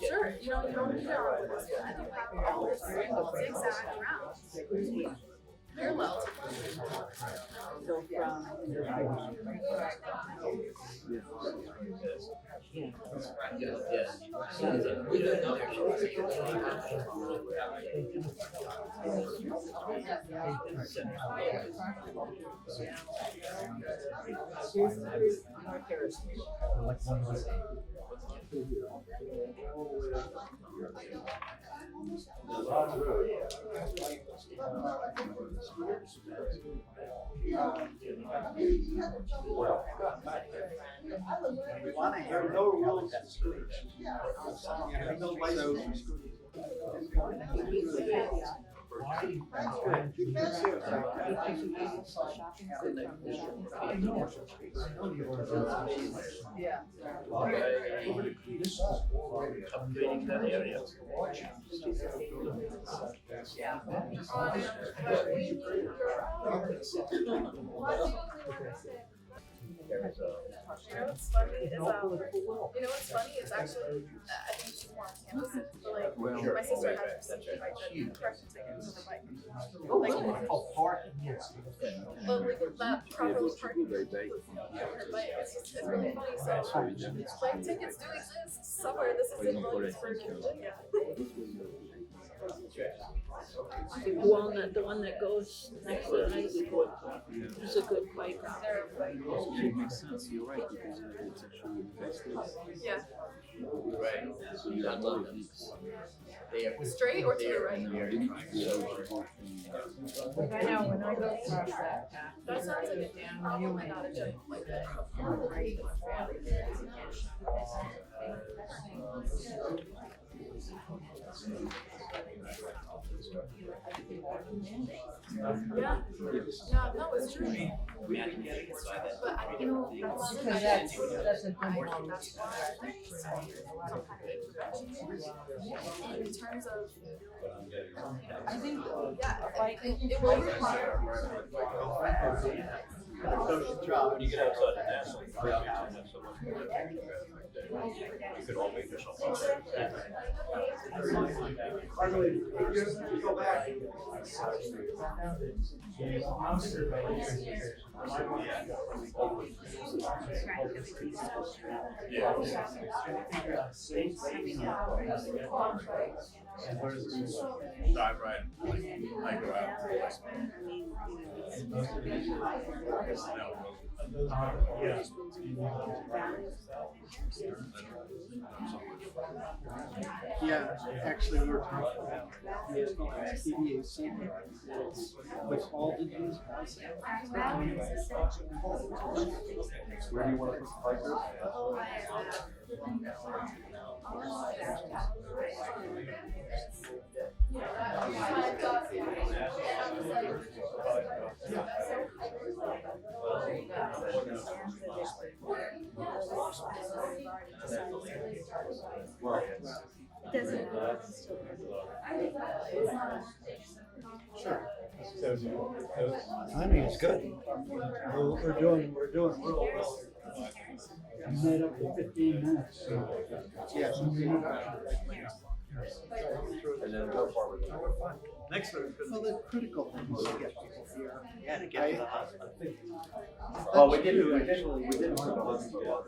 Sure, you don't need it all. I think have all this zigzag around. Parallel. We want to have no rules for scooters. No bicycles for scooters. Yeah. Upgrading that area. You know what's funny is what's funny is actually I think she's more on campus, but like my sister has received like the correction tickets for the bike. But like that properly parking with her bike, it's really funny. So bike tickets do exist somewhere. This is in Virginia. Walnut, the one that goes next to the high school, is a good bike. It makes sense, you're right, because it's actually invested. Yeah. Right. So you have more leaks. Straight or to the right? I know, when I go across that path. That sounds like a problem and not a joke. Like that. Yeah, no, it's true. But I, you know, Because that's a good one. in terms of, I think, yeah, like, it will require. When you get outside the national park, you don't have so much more traffic that you could all make yourself. By the way, if you go back. Dive right, like go out. Yeah, actually, we're talking about it's called PDAC, which all the Jews Where do you want to put the bikers? Timing is good. We're doing real well. You made up for 15 minutes. Yes. And then go forward. Next one. Well, the critical thing is to get people here. Yeah, to get to the hospital. Well, we didn't put the hospital.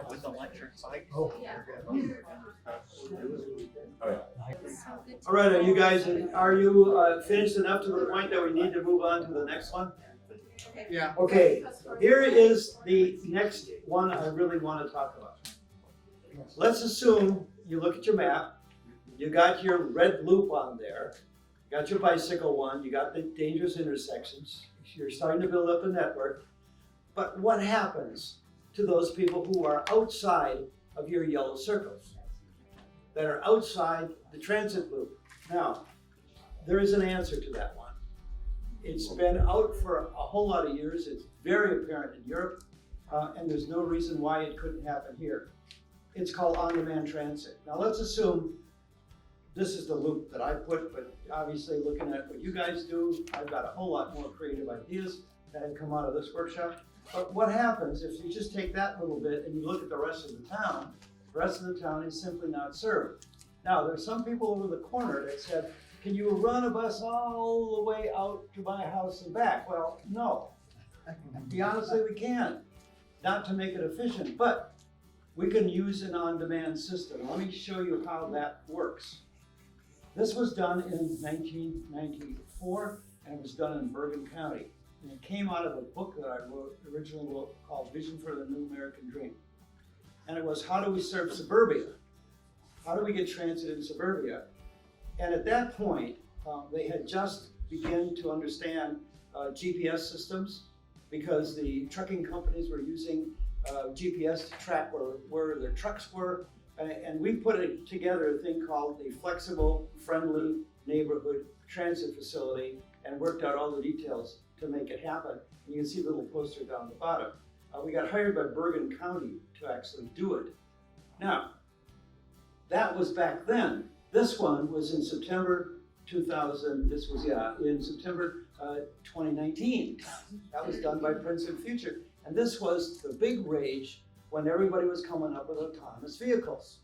With the electric bike. Oh. All right, are you guys, are you finished enough to the point that we need to move on to the next one? Yeah. Okay, here is the next one I really want to talk about. Let's assume you look at your map, you got your red loop on there, you got your bicycle one, you got the dangerous intersections, you're starting to build up a network, but what happens to those people who are outside of your yellow circles, that are outside the transit loop? Now, there is an answer to that one. It's been out for a whole lot of years. It's very apparent in Europe, and there's no reason why it couldn't happen here. It's called on-demand transit. Now let's assume this is the loop that I put, but obviously looking at what you guys do, I've got a whole lot more creative ideas that have come out of this workshop. But what happens if you just take that little bit and you look at the rest of the town? The rest of the town is simply not served. Now, there's some people over the corner that said, can you run a bus all the way out to my house and back? Well, no. Be honestly, we can. Not to make it efficient, but we can use an on-demand system. Let me show you how that works. This was done in 1994, and it was done in Bergen County. And it came out of a book that I originally wrote called Vision for the New American Dream. And it was, how do we serve suburbia? How do we get transit in suburbia? And at that point, they had just begun to understand GPS systems, because the trucking companies were using GPS to track where their trucks were. And we put together a thing called a flexible, friendly neighborhood transit facility and worked out all the details to make it happen. And you can see the little poster down the bottom. We got hired by Bergen County to actually do it. Now, that was back then. This one was in September 2000, this was, in September 2019. That was done by Princeton Future. And this was the big rage when everybody was coming up with autonomous vehicles.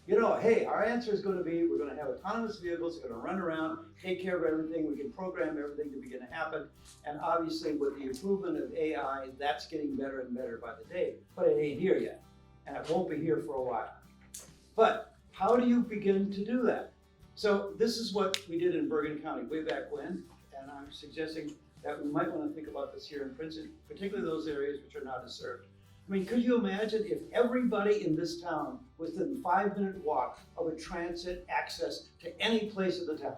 You know, hey, our answer is going to be, we're going to have autonomous vehicles, they're going to run around, take care of everything, we can program everything to begin to happen. And obviously with the improvement of AI, that's getting better and better by the day, but it ain't here yet. And it won't be here for a while. But how do you begin to do that? So this is what we did in Bergen County way back when, and I'm suggesting that we might want to think about this here in Princeton, particularly those areas which are not as served. I mean, could you imagine if everybody in this town was within 5-minute walk of a transit access to any place of the town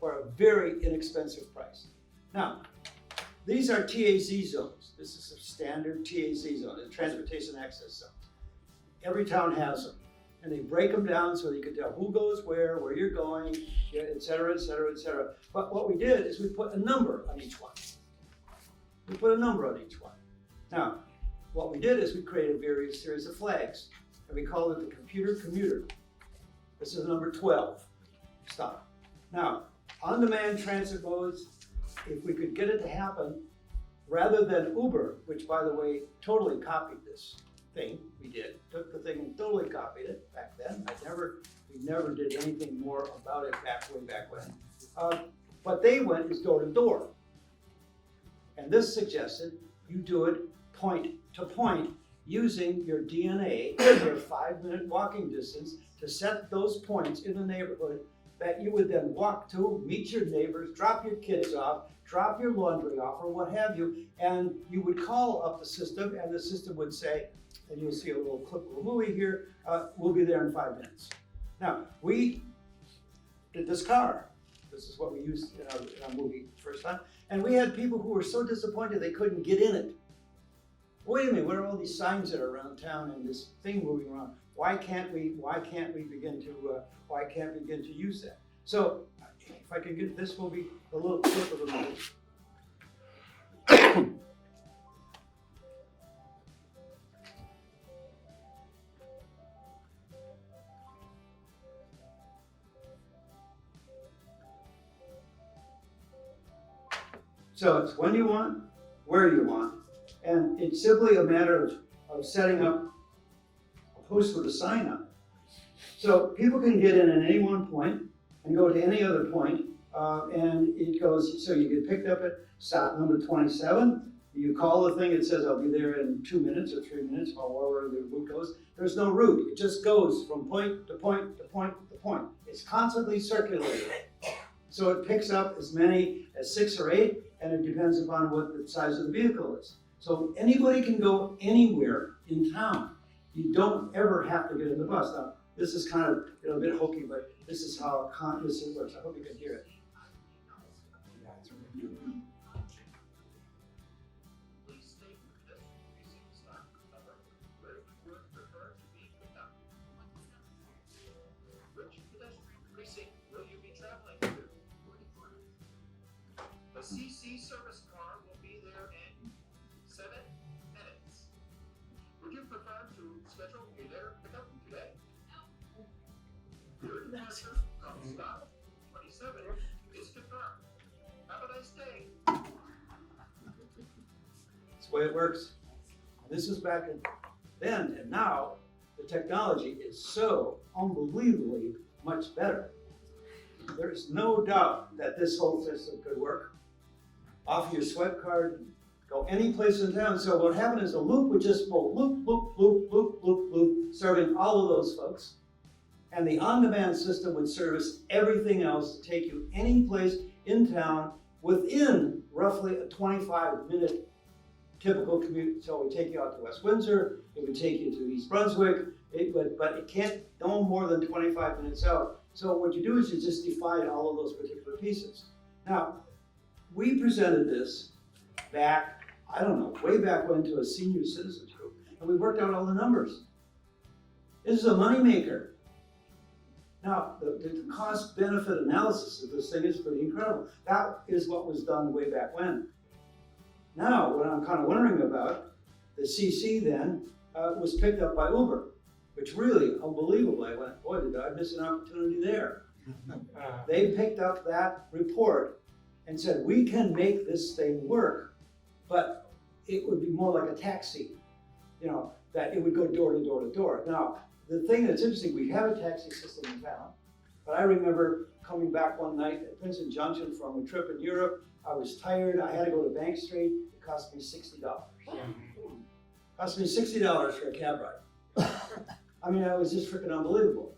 for a very inexpensive price? Now, these are TAZ zones. This is a standard TAZ zone, a transportation access zone. Every town has them. and they break them down so that you could tell who goes where you're going, et cetera, et cetera, et cetera. But what we did is we put a number on each one. We put a number on each one. Now, what we did is we created a various series of flags, and we called it the computer commuter. This is number 12. Stop. Now, on-demand transit modes, if we could get it to happen, rather than Uber, which by the way, totally copied this thing, we did, took the thing and totally copied it back then. We never did anything more about it way back when. What they went is door to door. And this suggested you do it point to point using your DNA, your 5-minute walking distance, to set those points in the neighborhood that you would then walk to, meet your neighbors, drop your kids off, drop your laundry off, or what have you, and you would call up the system, and the system would say, and you'll see a little clip of a movie here, we'll be there in 5 minutes. Now, we did this car. This is what we used in our movie first time. And we had people who were so disappointed they couldn't get in it. Wait a minute, what are all these signs that are around town and this thing moving around? Why can't we begin to use that? So, if I can get this movie, a little clip of the movie. So it's when you want, where you want, and it's simply a matter of setting up a post with a sign up. So people can get in at any one point and go to any other point, and it goes, so you get picked up at stop number 27, you call the thing, it says I'll be there in 2 minutes or 3 minutes, however the route goes. There's no route, it just goes from point to point to point to point. It's constantly circulating. So it picks up as many as 6 or 8, and it depends upon what the size of the vehicle is. So anybody can go anywhere in town. You don't ever have to get in the bus. Now, this is kind of a bit hokey, but this is how this works. I hope you can hear it. The CC service car will be there in 7 minutes. Would you prefer to schedule a later pickup today? No. Your departure from stop 27 is confirmed. Have a nice day. That's the way it works. This is back then, and now the technology is so unbelievably much better. There's no doubt that this whole system could work. Off your swipe card, go any place in town. So what happened is a loop would just go loop, loop, loop, loop, loop, loop, serving all of those folks. And the on-demand system would service everything else to take you any place in town within roughly a 25-minute typical commute. So it would take you out to West Windsor, it would take you to East Brunswick, but it can't go more than 25 minutes out. So what you do is you just divide all of those particular pieces. Now, we presented this back, I don't know, way back when to a senior citizens group, and we worked out all the numbers. This is a moneymaker. Now, the cost-benefit analysis of this thing is pretty incredible. That is what was done way back when. Now, what I'm kind of wondering about, the CC then was picked up by Uber, which really, unbelievably, I went, boy, did I miss an opportunity there. They picked up that report and said, we can make this thing work, but it would be more like a taxi, that it would go door to door to door. Now, the thing that's interesting, we have a taxi system in town, but I remember coming back one night at Princeton Junction from a trip in Europe. I was tired, I had to go to Bank Street, it cost me $60. Cost me $60 for a cab ride. I mean, that was just freaking unbelievable.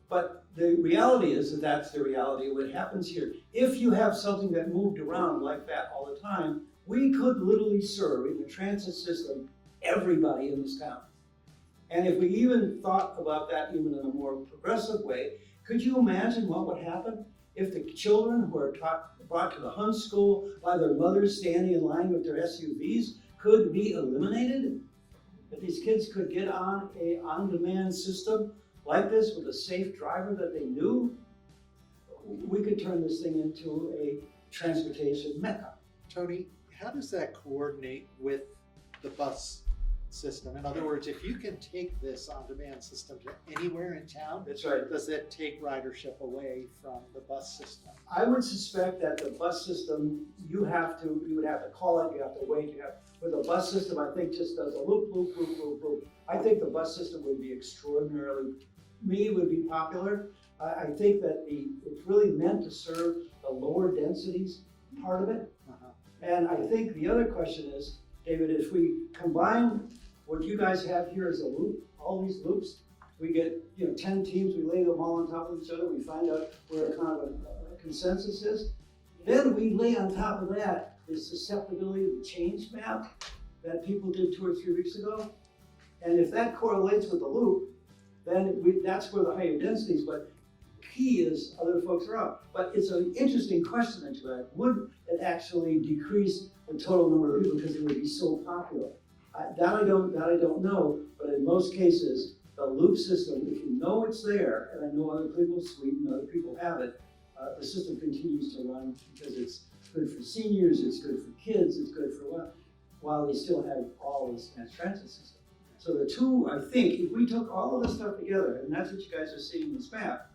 But the reality is that that's the reality of what happens here. If you have something that moved around like that all the time, we could literally serve in the transit system everybody in this town. And if we even thought about that even in a more progressive way, could you imagine what would happen if the children who are brought to the Hun School by their mothers standing in line with their SUVs could be eliminated? That these kids could get on a on-demand system like this with a safe driver that they knew, we could turn this thing into a transportation mecca. Tony, how does that coordinate with the bus system? In other words, if you can take this on-demand system to anywhere in town, That's right. does that take ridership away from the bus system? I would suspect that the bus system, you would have to call it, you have to wait, with the bus system, I think just does a loop, loop, loop, loop, loop. I think the bus system would be extraordinarily, would be popular. I think that it's really meant to serve the lower densities part of it. And I think the other question is, David, if we combine what you guys have here as a loop, all these loops, we get 10 teams, we lay them all on top of each other, we find out where kind of a consensus is. Then we lay on top of that the susceptibility to the change map that people did 2 or 3 weeks ago. And if that correlates with the loop, then that's where the higher densities, but key is other folks are up. But it's an interesting question that you had. Would it actually decrease the total number of people because it would be so popular? That I don't know, but in most cases, the loop system, if you know it's there, and I know other people, Sweden, other people have it, the system continues to run because it's good for seniors, it's good for kids, it's good for while they still have all this mass transit system. So the two, I think, if we took all of this stuff together, and that's what you guys are seeing in this map,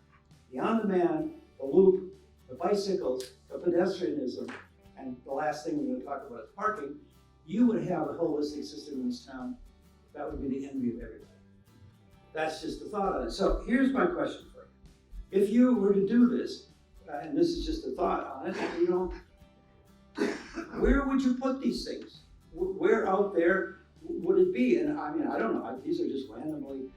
the on-demand, the loop, the bicycles, the pedestrianism, and the last thing we're going to talk about is parking, you would have a holistic system in this town that would be the envy of everybody. That's just the thought on it. So here's my question for you. If you were to do this, and this is just a thought on it, where would you put these things? Where out there would it be? And I mean, I don't know. These are just randomly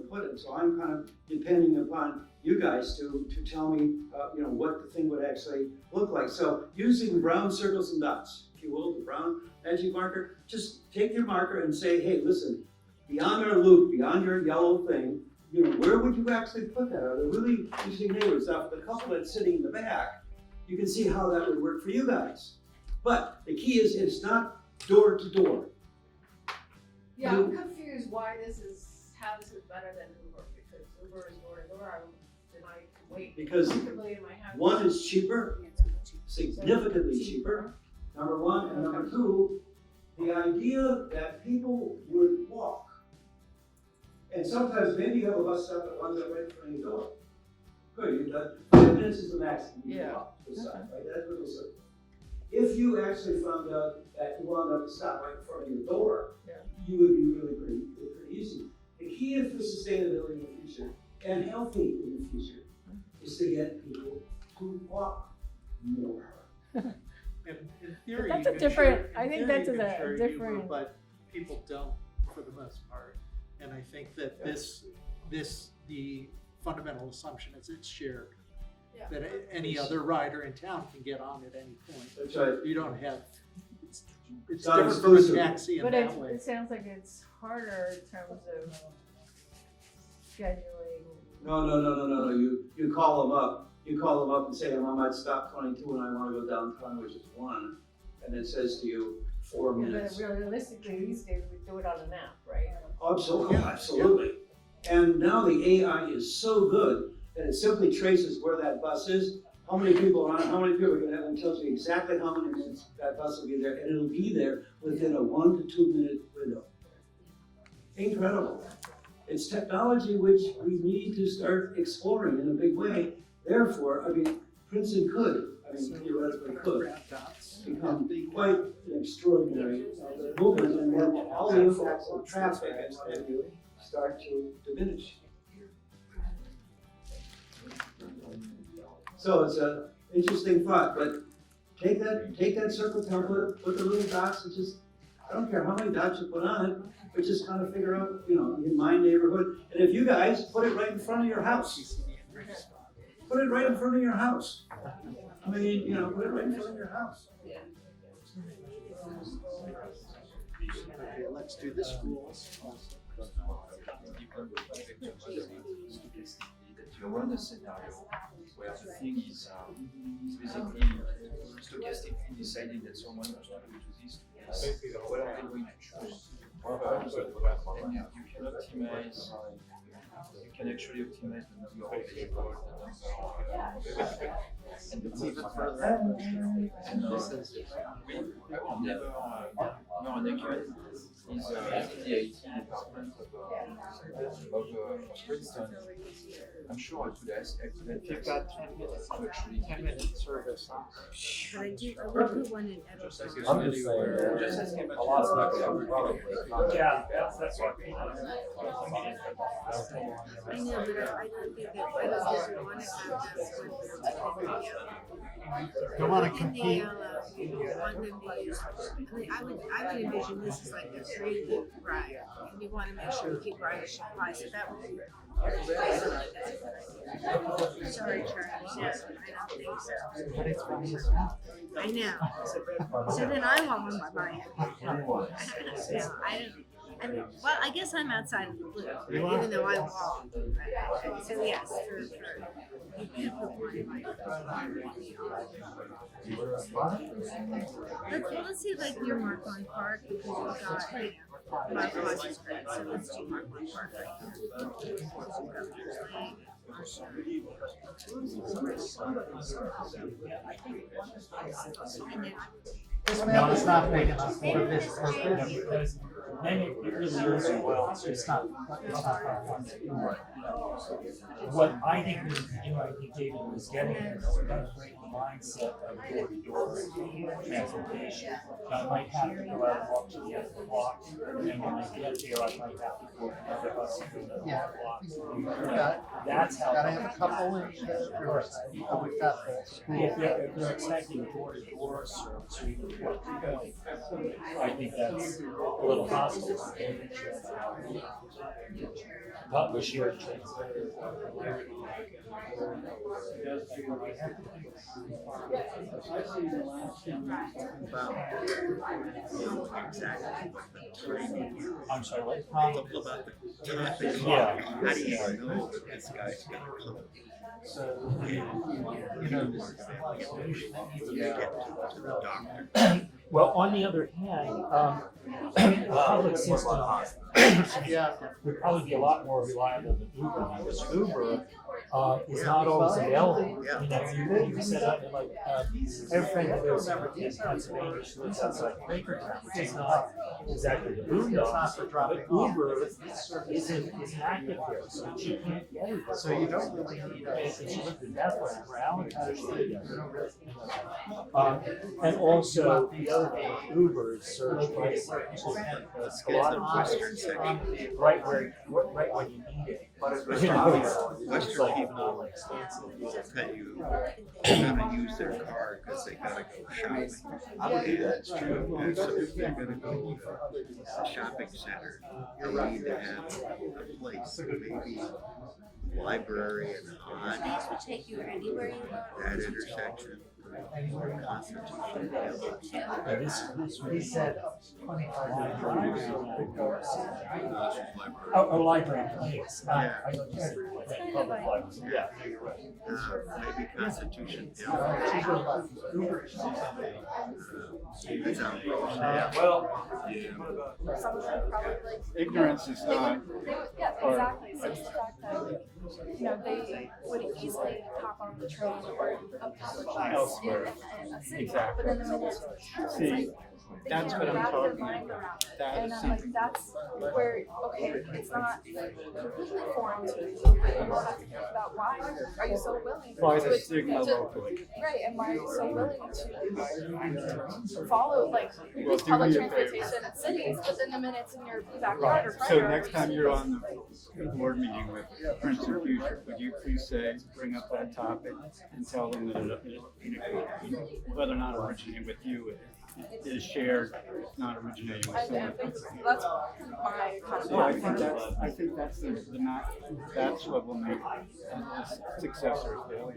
put. And so I'm kind of depending upon you guys to tell me, what the thing would actually look like. So using brown circles and dots, if you will, the brown magic marker, just take your marker and say, hey, listen, beyond our loop, beyond your yellow thing, where would you actually put that? Are there really interesting neighborhoods? Now, for the couple that's sitting in the back, you can see how that would work for you guys. But the key is it's not door to door. Yeah, I'm confused how this is better than Uber, because Uber is door to door, and I can wait Because comfortably in my house. one is cheaper, significantly cheaper, number one, and number two, the idea that people would walk. And sometimes maybe you have a bus stop that runs up right in front of your door. Good, 5 minutes is the maximum you can walk to the side, right? That's what it'll say. If you actually found out that you wound up to stop right in front of your door, you would be really pretty easy. The key is for sustainability in the future and healthy in the future is to get people to walk more. In theory, But that's a you can different- share- I think in that's theory, you a can share different- Uber, but people don't for the most part. And I think that the fundamental assumption is it's shared. Yeah. That any other rider in town can get on at any point. That's right. You don't have, it's not different from a exclusive. taxi in But that way. it sounds like it's harder in terms of scheduling. No. You call them up. You call them up and say, I'm at stop 22 and I want to go downtown, which is 1. And it says to you, 4 minutes. But realistically, these days we do it on an app, right? Absolutely. And now the AI is so good that it simply traces where that bus is, how many people are on it, how many people are going to have, and tells you exactly how many minutes that bus will be there, and it'll be there within a 1 to 2 minute window. Incredible. It's technology which we need to start exploring in a big way. Therefore, Princeton theoretically could become quite an extraordinary movement, and then all the impacts of traffic and what have you start to diminish. So it's an interesting thought, but take that circle template, put the little dots, and just, I don't care how many dots you put on it, but just kind of figure out, in my neighborhood. And if you guys put it right in front of your house, put it right in front of your house. Put it right in front of your house. Okay, let's do the schools. You run a scenario where the thing is basically stochastic deciding that someone wants to go to this. What are they going to choose? And you can optimize you can actually optimize the number of people and It's even further out. and no, an accurate is the IT department of Princeton. I'm sure I could ask. If you've got 10 minutes, 10-minute service. But I would put one in every. Just ask him a lot of things. Yeah, that's what. I know, but I don't think that, I don't think we want to have this when we're taking Don't want to in compete. the want them to use, I mean, I would envision this is like a creative ride, and you want to make sure people are supply, so that would be. Sorry, Charles, yes, I don't think so. But it's from his mouth. I know. So then I want one by my hand. Yeah, I mean, well, I guess I'm outside of the blue, even though I walk. So yes, for you can put one in my. Let's see, like near Marquand Park, because we've got, my cost is great, so let's do Marquand Park right here. This map is not big enough for this purpose. Because then it really is well, it's not far from what I think we need to do, I think David was getting at, is we gotta break the mindset of door-to-door transportation. I might have to go out and walk to the other block, and then when I get there, I might have to go another bus to another block. That's how. Gotta have a couple in the doors. Oh, we've got the school. If they're expecting door-to-door service, we can work together. I think that's a little possible. Publish here. I'm sorry, what? About the topic. Yeah. How do you know that this guy's gonna come? So, you know, this is the solution that needs to You get get to the doctor. Well, on the other hand, the public system would probably be a lot more reliable than Uber, because Uber is not always available. You know, you set up like I have a friend that lives in Pennsylvania, she lives outside Quakertown, which is not exactly the boondocks, but Uber isn't active there, so she can't get it. So you don't really need And she lived in Bethlehem, where Alan and also the other thing, Uber is surge pricing. A lot of times, right when you need it. Western people will tell you how to use their car because they gotta go shopping. And that's true. And so if they're gonna go to a shopping center, they need to have a place, maybe library and Hodge, These would take you anywhere you want. that intersection. Constitution Hill. He said 25 libraries. A library place, not, Yeah. I don't just public libraries. Yeah, you're right. Maybe Constitution Hill. It's out. Well, Some of them probably like. ignorance is not. Yeah, exactly. So it's the fact that, you know, they would easily hop on the train or a public bus Elsewhere. in a city. Exactly. But then the minute they're in town, See, it's like, they that's can't what I'm wrap their talking mind about. around it. That And is I'm like, something. that's where, okay, it's not completely foreign to you, but you have to think about why are you so willing Why to, the stigma to- locally? right, and why are you so willing to follow, like, Well, use do public me a favor. transportation in cities, but then the minute it's in your backyard or front So yard. next time you're on the board meeting with Princeton Future, would you please say, bring up that topic and tell them that whether or not originating with you is shared, not originating with I someone. think that's my kind of Yeah, I think that's the not, that's what will make a success or failure.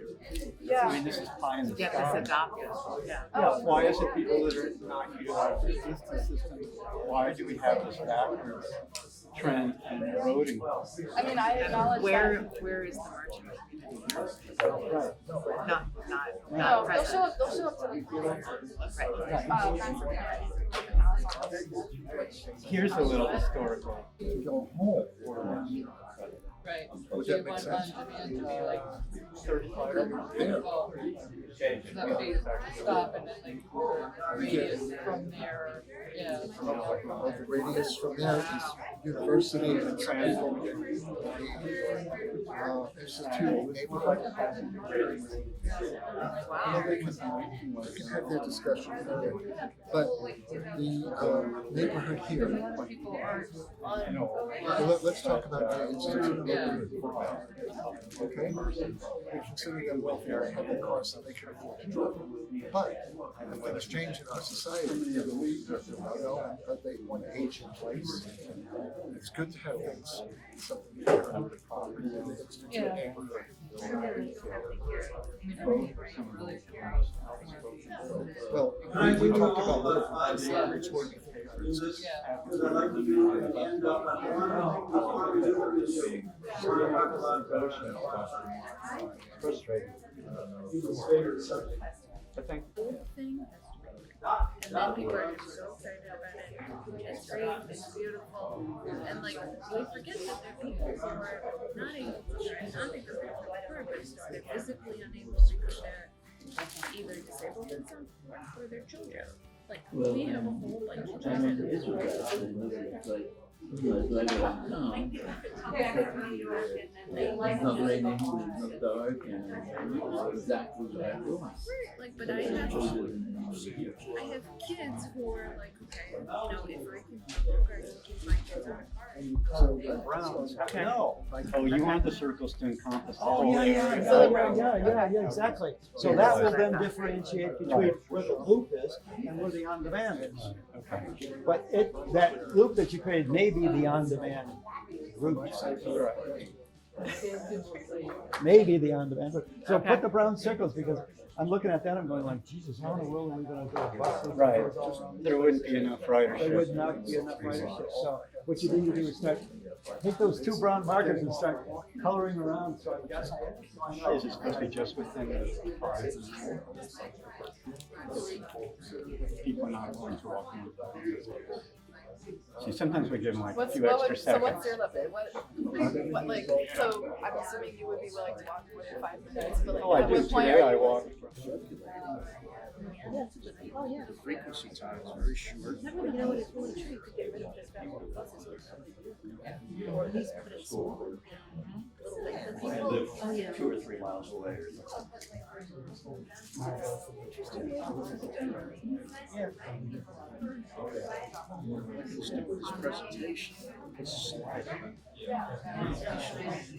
Yeah. I mean, this is pie in the Get sky. this adopted, yeah. Yeah, why is it people that are not utilizing the justice system, why do we have this backwards trend and eroding? I mean, I acknowledge Where is the merchant? Not no, present. they'll show up to the Here's a little historical. Right. Would You that make want sense? on-demand to be like 35. well, that they stop and then they radius from there, yeah. The radius from there is university and some people. There's a two neighborhood. They can have that discussion later. But the neighborhood here, let's talk about the institute neighborhood. Okay? We consider them welfare and of course they can afford to drive. But things change in our society, but they want to age in place. It's good to have things, something in the institute neighborhood. Well, we talked about salaries for Because I'd like to do an end up on one people's favorite subject. I think. Thing. And then people are just so excited about it. It's great, it's beautiful. And like, we forget that there are people who are not able to drive, not because they're they're physically unable to go there, either disabled themselves or their children. Like, we have a whole bunch of children. It's like, like around town. It's not raining, it's not dark, and it's exactly what I want. Like, but I have kids who are like, okay, if I can keep my kids on a car. So Browns. No. Oh, you want the circles to encompass the Oh, whole yeah, area. yeah, exactly. So that will then differentiate between where the loop is and where the on-demand is. Okay. But that loop that you created may be the on-demand route. Maybe the on-demand route. So put the brown circles, because I'm looking at that, I'm going like, Jesus, how in the world are we gonna do a bus? Right. There wouldn't be enough ridership. There would not be enough ridership. So what you need to do is start, take those two brown markers and start coloring around. So I guess Is it supposed to be just within the people not willing to walk in? See, sometimes we give them like a few extra So seconds. what's your limit? What like, so I'm assuming you would be willing to walk within 5 minutes, but like, Oh, I at do what point today, are I you? walk. Oh, yeah. The frequency time is very short. You know what, it's really true, you could get rid of just that buses. Or at least put it smaller. I live 2 or 3 miles away. Let's do this presentation.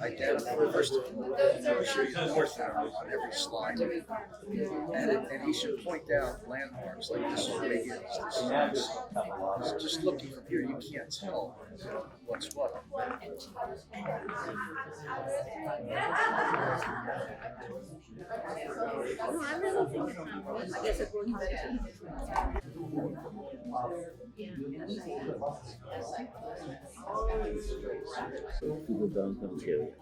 Identify first of all, I'll show you the north arrow on every slide. And he should point out landmarks like this is radius, this is this. Because just looking from here, you can't tell what's what. No, I really think it's not. I guess it will To the downtown area.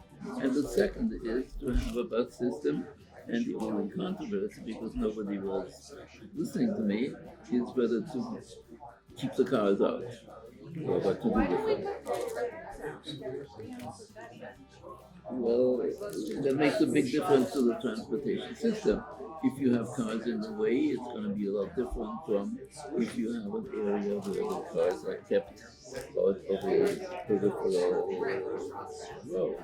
And the second is to have a bus system, and the only controversy, because nobody was listening to me, is whether to keep the cars out or what to do with them. Well, that makes a big difference to the transportation system. If you have cars in the way, it's going to be a lot different from if you have an area where the cars are kept out of a peripheral road.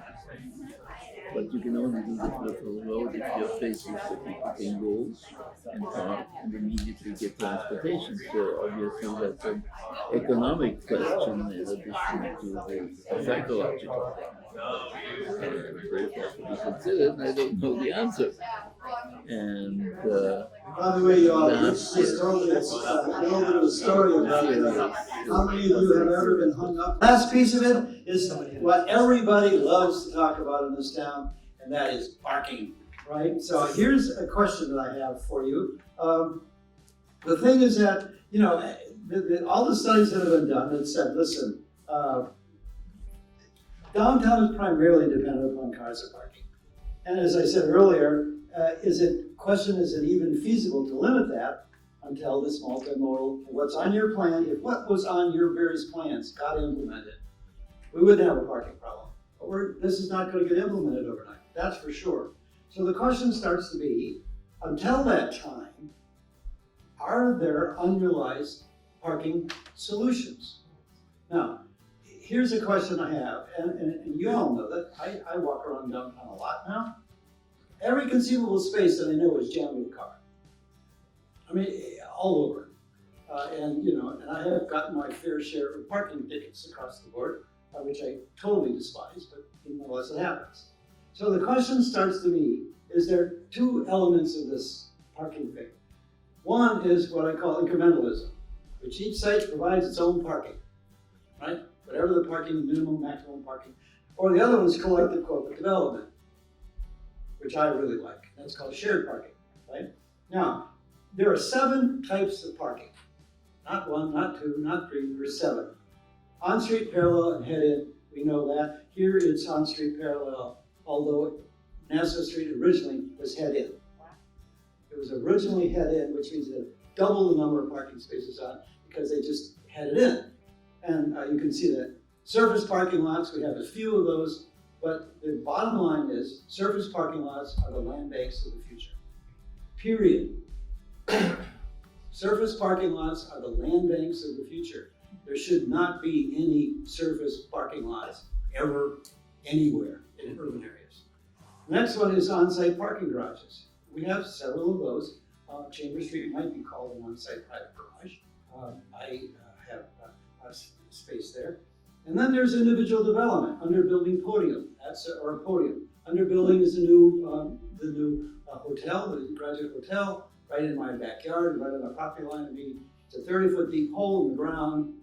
But you can only do the peripheral road if your places that people can go and park and immediately get transportation. So obviously that's an economic question in addition to the psychological. Very much to be considered, and I don't know the answer. And by the way, let's just throw this a little bit of a story about it. How many of you have ever been hung up? Last piece of it is what everybody loves to talk about in this town, and that is parking, right? So here's a question that I have for you. The thing is that, you know, all the studies that have been done have said, listen, downtown is primarily dependent upon cars and parking. And as I said earlier, is it even feasible to limit that until this multimodal, what's on your plan, if what was on your various plans got implemented, we wouldn't have a parking problem. But this is not going to get implemented overnight, that's for sure. So the question starts to be, until that time, are there unrealized parking solutions? Now, here's a question I have, and you all know that I walk around downtown a lot now. Every conceivable space that I know is jammed with car. I mean, all over. And I have gotten my fair share of parking tickets across the board, which I totally despise, but nonetheless it happens. So the question starts to be, is there two elements of this parking thing? One is what I call incrementalism, which each site provides its own parking, right? Whatever the parking, minimum, maximum parking. Or the other one is collective corporate development, which I really like. That's called shared parking, right? Now, there are 7 types of parking. Not 1, not 2, not 3, there are 7. On-street parallel and head-in, we know that. Here it's on-street parallel, although Nassau Street originally was head-in. It was originally head-in, which means that double the number of parking spaces on because they just headed in. And you can see that surface parking lots, we have a few of those, but the bottom line is surface parking lots are the land banks of the future. Period. Surface parking lots are the land banks of the future. There should not be any surface parking lots ever, anywhere in urban areas. The next one is on-site parking garages. We have several of those. Chambers Street might be called an on-site private garage. I have a space there. And then there's individual development, under building podium, or a podium. Under building is the new hotel, the graduate hotel, right in my backyard, right on the property line. I mean, it's a 30-foot deep hole in the ground.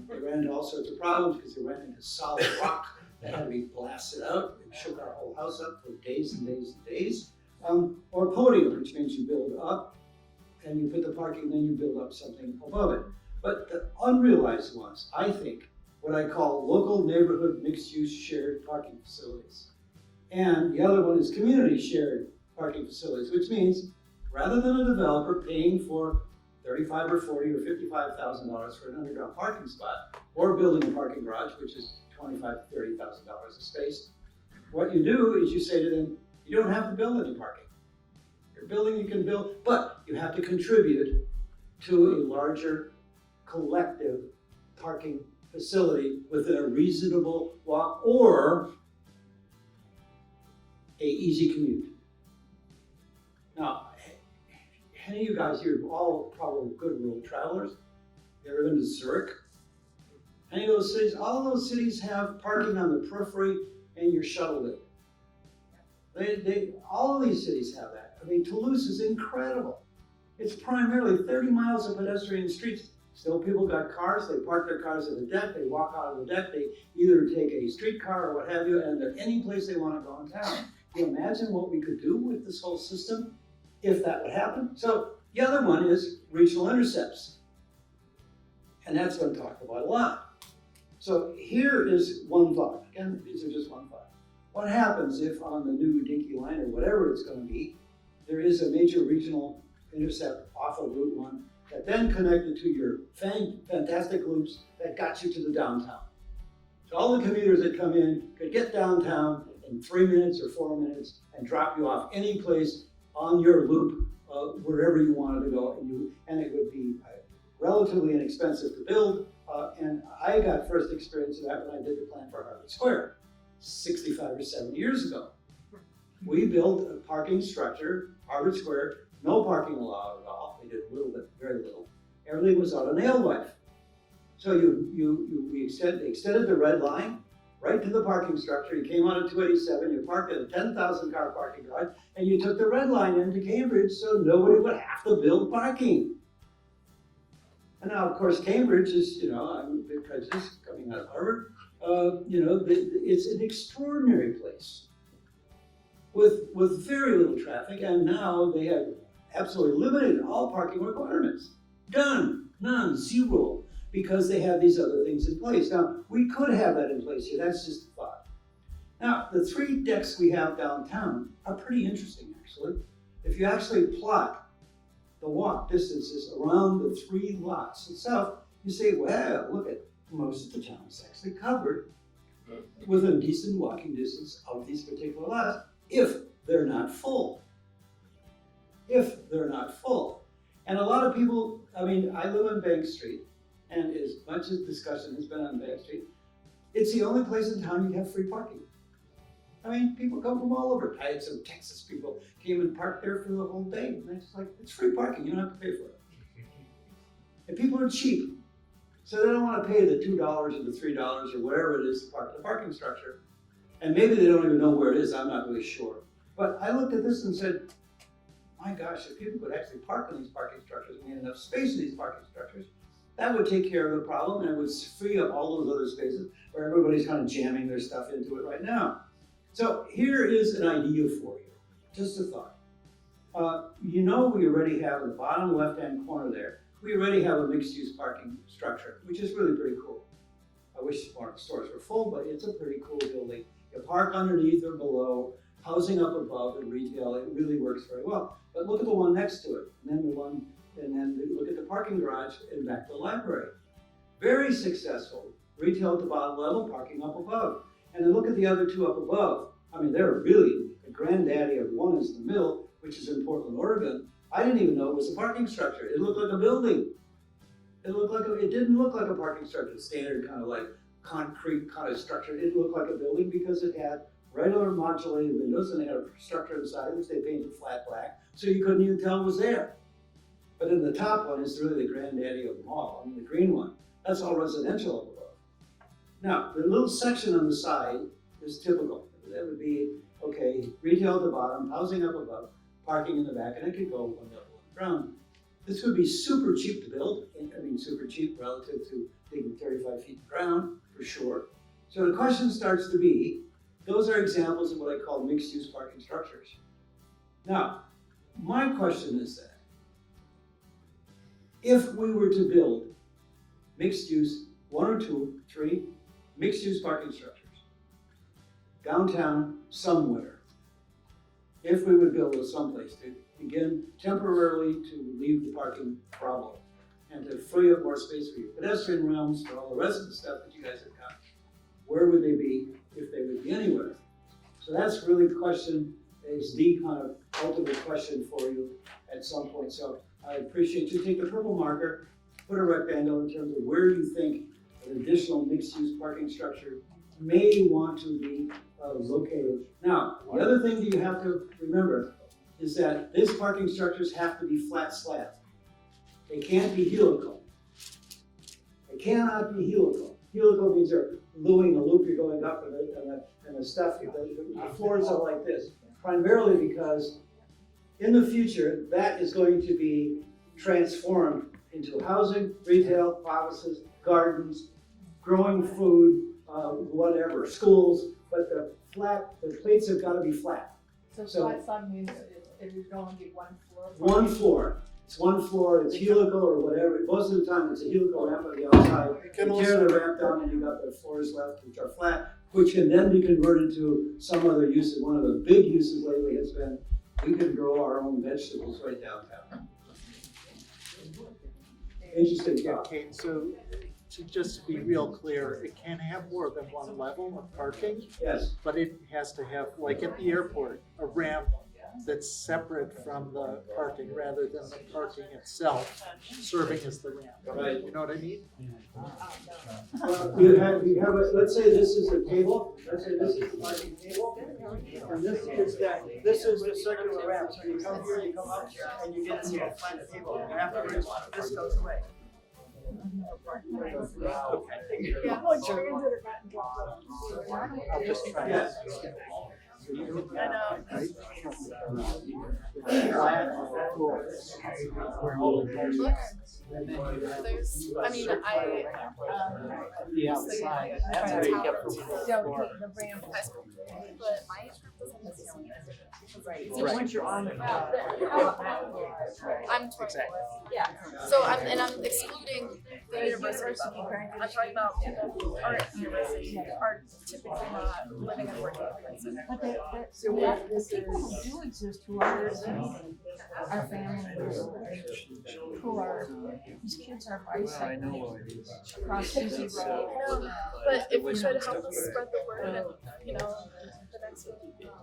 They ran into all sorts of problems because they ran into solid rock that had to be blasted out. It shook our whole house up for days and days and days. Or podium, which means you build up and you put the parking, then you build up something above it. But the unrealized ones, I think, what I call local neighborhood mixed-use shared parking facilities. And the other one is community shared parking facilities, which means rather than a developer paying for $35 or $40 or $55,000 for an underground parking spot, or building a parking garage, which is $25,000 to $30,000 a space, what you do is you say to them, you don't have to build any parking. Your building you can build, but you have to contribute to a larger collective parking facility within a reasonable walk or a easy commute. Now, any of you guys here are all probably good road travelers. You ever been to Zurich? Any of those cities? All of those cities have parking on the periphery and you're shuttled in. All of these cities have that. I mean, Toulouse is incredible. It's primarily 30 miles of pedestrian streets. Still, people got cars, they park their cars at the deck, they walk out of the deck, they either take a streetcar or what have you, and they're any place they want to go in town. Can you imagine what we could do with this whole system if that would happen? So the other one is regional intercepts. And that's what I'm talking about a lot. So here is one thought. Again, these are just one thought. What happens if on the new Dinky line or whatever it's going to be, there is a major regional intercept off of Route 1 that then connected to your fantastic loops that got you to the downtown. So all the commuters that come in could get downtown in 3 minutes or 4 minutes and drop you off any place on your loop, wherever you wanted to go, and it would be relatively inexpensive to build. And I got first experience of that when I did the plan for Harvard Square 65 or 70 years ago. We built a parking structure, Harvard Square, no parking allowed at all. We did a little bit, very little. Everything was on an alewife. So we extended the red line right to the parking structure. You came out of 287, you parked at a 10,000 car parking garage, and you took the red line into Cambridge so nobody would have to build parking. And now, of course, Cambridge is, I'm a bit prejudiced coming out of Harvard. It's an extraordinary place with very little traffic, and now they have absolutely limited all parking requirements. Done, none, zero, because they have these other things in place. Now, we could have that in place here, that's just a thought. Now, the 3 decks we have downtown are pretty interesting, actually. If you actually plot the walk distances around the 3 lots itself, you say, well, look at most of the town is actually covered within decent walking distance of these particular lots, if they're not full. If they're not full. And a lot of people, I mean, I live on Bank Street, and as much as discussion has been on Bank Street, it's the only place in town you have free parking. I mean, people come from all over. I had some Texas people came and parked there for the whole day. And I just like, it's free parking, you don't have to pay for it. And people are cheap. So they don't want to pay the $2 or the $3 or whatever it is to park the parking structure. And maybe they don't even know where it is, I'm not really sure. But I looked at this and said, my gosh, if people could actually park in these parking structures and we had enough space in these parking structures, that would take care of the problem and it would free up all those other spaces where everybody's kind of jamming their stuff into it right now. So here is an idea for you, just a thought. You know we already have in the bottom left-hand corner there, we already have a mixed-use parking structure, which is really pretty cool. I wish more stores were full, but it's a pretty cool building. You park underneath or below, housing up above and retail, it really works very well. But look at the one next to it, and then look at the parking garage and back to the library. Very successful. Retail at the bottom level, parking up above. And then look at the other two up above. I mean, they're really, the granddaddy of one is the mill, which is in Portland, Oregon. I didn't even know it was a parking structure. It looked like a building. It didn't look like a parking structure, standard kind of like concrete kind of structure. It didn't look like a building because it had regular modulated windows and it had a structure inside which they painted flat black, so you couldn't even tell it was there. But in the top one is really the granddaddy of them all. I mean, the green one, that's all residential up above. Now, the little section on the side is typical. That would be, okay, retail at the bottom, housing up above, parking in the back, and it could go one level underground. This would be super cheap to build. I mean, super cheap relative to digging 35 feet in the ground, for sure. So the question starts to be, those are examples of what I call mixed-use parking structures. Now, my question is that, if we were to build mixed-use, 1 or 2, 3 mixed-use parking structures, downtown somewhere, if we would build it someplace to begin temporarily to leave the parking problem and to free up more space for your pedestrian realms, for all the rest of the stuff that you guys have got, where would they be if they would be anywhere? So that's really the question, is the kind of ultimate question for you at some point. So I appreciate you take the purple marker, put a rectangle in terms of where you think an additional mixed-use parking structure may want to be located. Now, the other thing that you have to remember is that these parking structures have to be flat slab. They can't be helical. They cannot be helical. Helical means you're doing a loop, you're going up and the stuff, the floors are like this. Primarily because in the future, that is going to be transformed into housing, retail, offices, gardens, growing food, whatever, schools, but the plates have got to be flat. So flat slab means it would only be one floor? One floor. It's one floor, it's helical or whatever. Most of the time it's a helical ramp on the outside. You tear the ramp down and you got the floors left, which are flat, which can then be converted to some other use. One of the big uses lately has been, we can grow our own vegetables right downtown. Interesting thought. Okay, so just to be real clear, it can have more than one level of parking. Yes. But it has to have, like at the airport, a ramp that's separate from the parking rather than the parking itself serving as the ramp. Right. You know what I mean? You have let's say this is a table. Let's say this is the parking table. And this is the circular ramp. So you come here, you come up here, and you get into a flat table. And afterwards, this goes away. Yeah. I'll just try Yes. There's, I mean, the outside. That's how you get from the floor. The ramp, but my age group doesn't necessarily. Right. Once you're on the I'm 24. Exactly. Yeah. So I'm excluding the university university level. I'm talking about people who aren't at university, are typically not living and working in Princeton. But the people who do exist who are our families who are, these kids are bicycling across Easy Road. But if we could help us spread the word and, the next one,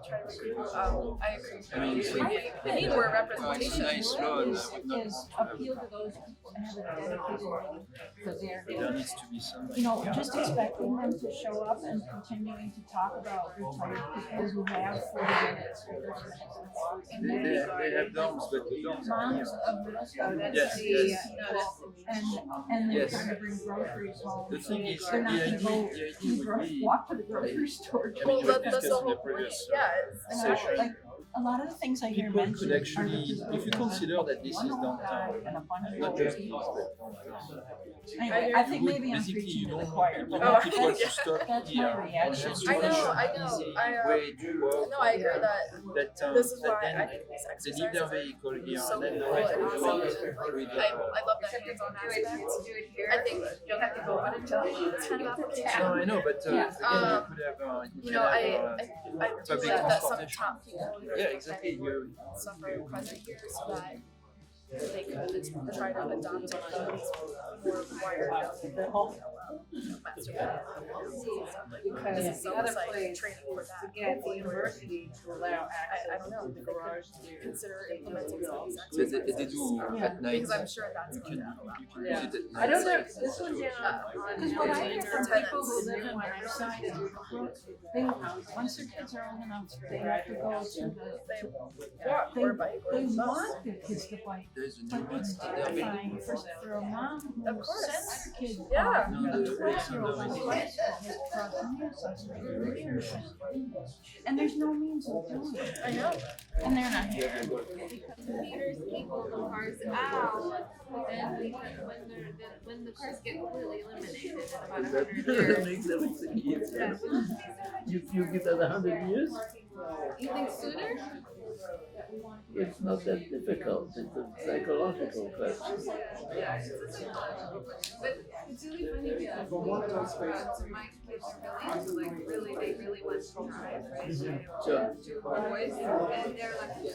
try to recruit, I agree. We need more representation. Is appeal to those people and have a dedicated meeting because There needs to be some. just expecting them to show up and continuing to talk about retired people who have 40 minutes or 30 minutes. They have dorms, but dorms are here. Moms of middle school. Yes. And they're Yes. trying to bring groceries home. The thing is, They're not the gonna idea- go the idea would be- walk to the grocery store. I mean, you Well, had that's the discussed in whole the previous point. Yeah, And I, like, a lot of the things I hear people mentioned could actually, are the people if you who consider have that this is one old guy downtown, and a bunch of not old just people. downtown. Anyway, I think You would maybe I'm basically, preaching you to the don't choir, but want people that's, to stop that's here. my reaction. I know. Way to work. No, I agree that this is that why then I think these they leave their exercises vehicle here so and then the cool rest and of awesome. the I love that hands-on aspect. I think young people want to do this kind of application. No, I know, but again, you could have, I do public like that some transportation. top people Yeah, exactly. You, suffer present here so that they could try to adopt these more wired master Because this is the so other exciting place training for that. to get the university to allow I access don't know, to the they garage could consider implementing some of these They exercises. do at night. Because I'm sure that's You going to can, allow. you can use it at night. I don't know, this one's down because what I hear from tenants. people who live in my side is they, once their kids are old enough, they have to go to Walk they, or bike or they bus. want their kids to bike. There's a But new it's one. They're terrifying for a mom who Of course. sends her kid Yeah. a 12-year-old on the bicycle has crossed the years. And there's no means of doing it. I know. And they're not here. Computers people the cars out, and when the cars get completely eliminated in about 100 That years. makes everything easier. You give that 100 years? You think sooner? It's not that difficult. It's a psychological question. But it's really funny because my kids are really they really want to drive, right? Sure. Two boys, and they're like, and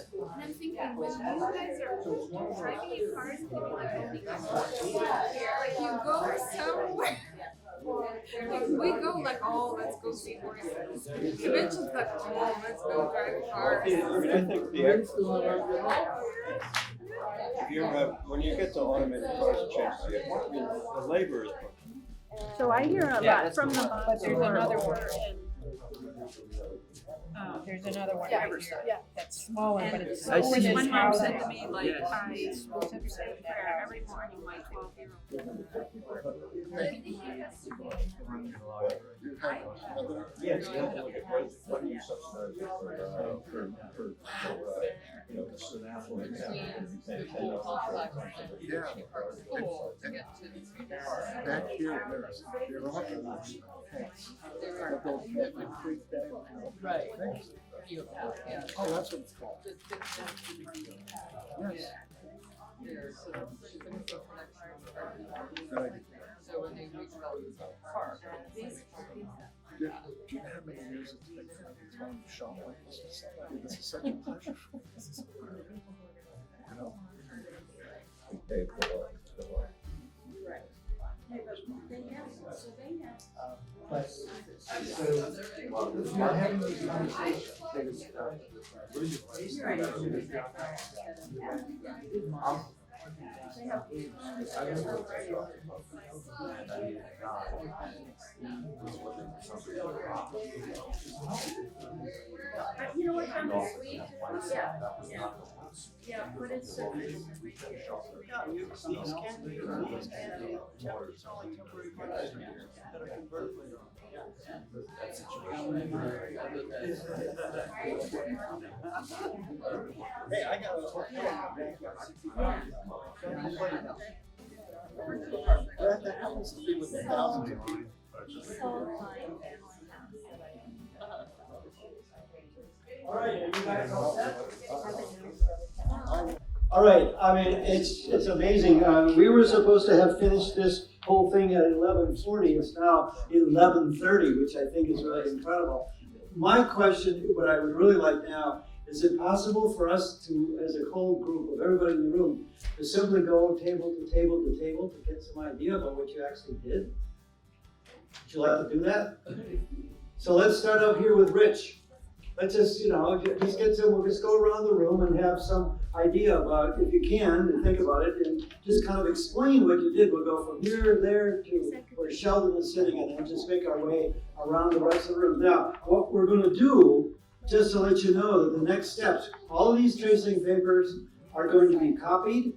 I'm thinking, well, you guys are driving in cars and you're like, oh my gosh, like you go somewhere. Like we go like, oh, let's go see horses. Eventually, like, oh, let's go drive cars. I mean, I think if you have, when you get to automated cars, chances I mean, the labor is. So I hear a lot from the moms. But there's another one. There's another one over here. Yeah. That's smaller, but it's I see. one Mom said to me, like, Yes. I supposed to say prayer every morning, my 12-year-old. Yes, you have to look at what do you subsidize for the SNAP, for example. Back here, there are tanks, but those that create that. Right. Oh, that's what it's called. Yes. Good idea. So when they redevelop the park. Do you know how many years it's been for me to shop like this? This is such a pleasure for me. This is so good. You know? Not having these conversations. You know what, I'm sweet. Yeah, but it's. Yeah, these can be, it's only temporary parts that are converted later on. Hey, I got that happens to be with 1,000. All right, you guys all set? All right, I mean, it's amazing. We were supposed to have finished this whole thing at 11:40. It's now 11:30, which I think is really incredible. My question, what I would really like now, is it possible for us to, as a whole group of everybody in the room, to simply go table to table to table to get some idea about what you actually did? Would you like to do that? So let's start out here with Rich. Let's just, just get some, we'll just go around the room and have some idea about, if you can, and think about it, and just kind of explain what you did. We'll go from here, there, to where Sheldon is sitting, and then just make our way around the rest of the room. Now, what we're gonna do, just to let you know that the next steps, all of these tracing papers are going to be copied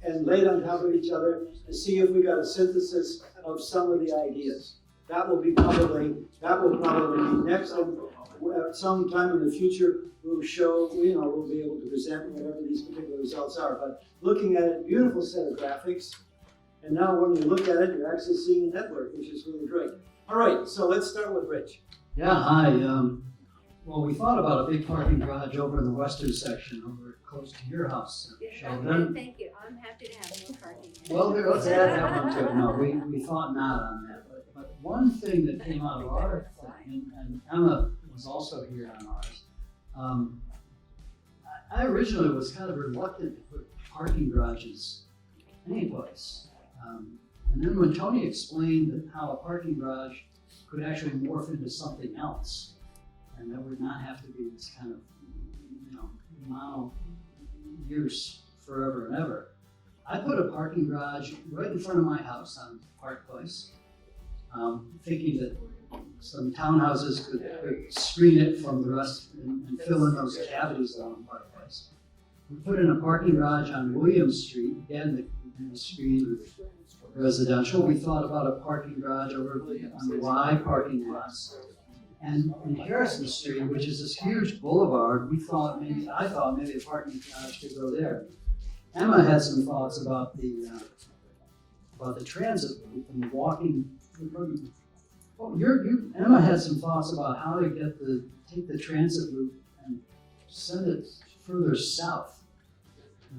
and laid on top of each other to see if we got a synthesis of some of the ideas. That will probably be next, and at some time in the future, we'll show, we'll be able to present whatever these particular results are. But looking at it, beautiful set of graphics. And now when you look at it, you're actually seeing a network, which is really great. All right, so let's start with Rich. Yeah, hi. Well, we thought about a big parking garage over in the western section, over close to your house, Sheldon. Thank you. I'm happy to have more parking. Well, let's add that one to it. No, we thought not on that. But one thing that came out of our thing, and Emma was also here on ours, I originally was kind of reluctant to put parking garages anyplace. And then when Tony explained how a parking garage could actually morph into something else, and that would not have to be this kind of, mono use forever and ever, I put a parking garage right in front of my house on Park Place, thinking that some townhouses could screen it from the rest and fill in those cavities along Park Place. We put in a parking garage on William Street, again, the screen with residential. We thought about a parking garage over on the Y parking lots. And in Harrison Street, which is this huge boulevard, I thought maybe a parking garage could go there. Emma had some thoughts about the transit loop and the walking. Emma had some thoughts about how to take the transit loop and send it further south.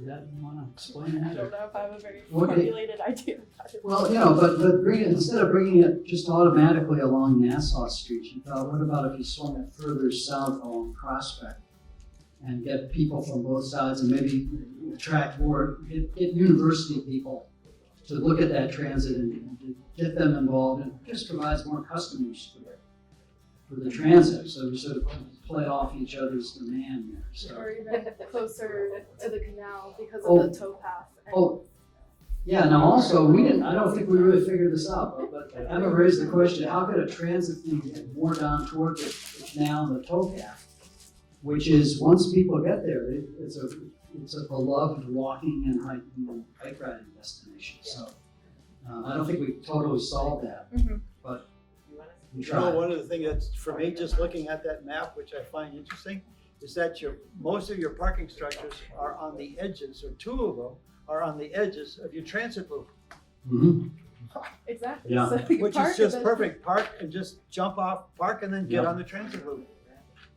You want to explain that? I don't know if I have a very formulated idea about it. Well, but instead of bringing it just automatically along Nassau Street, she thought, what about if you swung it further south along Prospect and get people from both sides and maybe attract more, get university people to look at that transit and get them involved, and it just provides more customers for the transit. So we sort of play off each other's demand there. So. Or even closer to the canal because of the towpath. Yeah, now also, I don't think we really figured this out, but Emma raised the question, how could a transit thing get more down toward the canal and the towpath? Which is, once people get there, it's a beloved walking and hiking and bike riding destination. So I don't think we totally solved that, but we tried. One of the things that's, for me, just looking at that map, which I find interesting, is that most of your parking structures are on the edges, or two of them are on the edges of your transit loop. Mm-hmm. Exactly. Yeah. So Which is just perfect. Park and just jump off, park and then get on the transit loop.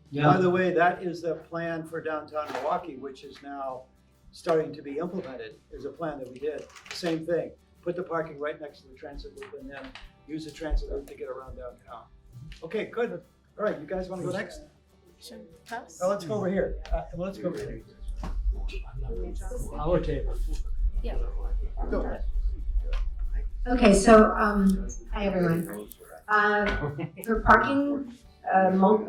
Yeah. By the way, that is the plan for downtown Milwaukee, which is now starting to be implemented. Is a plan that we did. Same thing. Put the parking right next to the transit loop and then use the transit loop to get around downtown. Okay, good. All right, you guys want to go next? Pass. Oh, let's go over here. Let's go over here. Our table. Yeah. Go. Okay, so, hi everyone. For parking,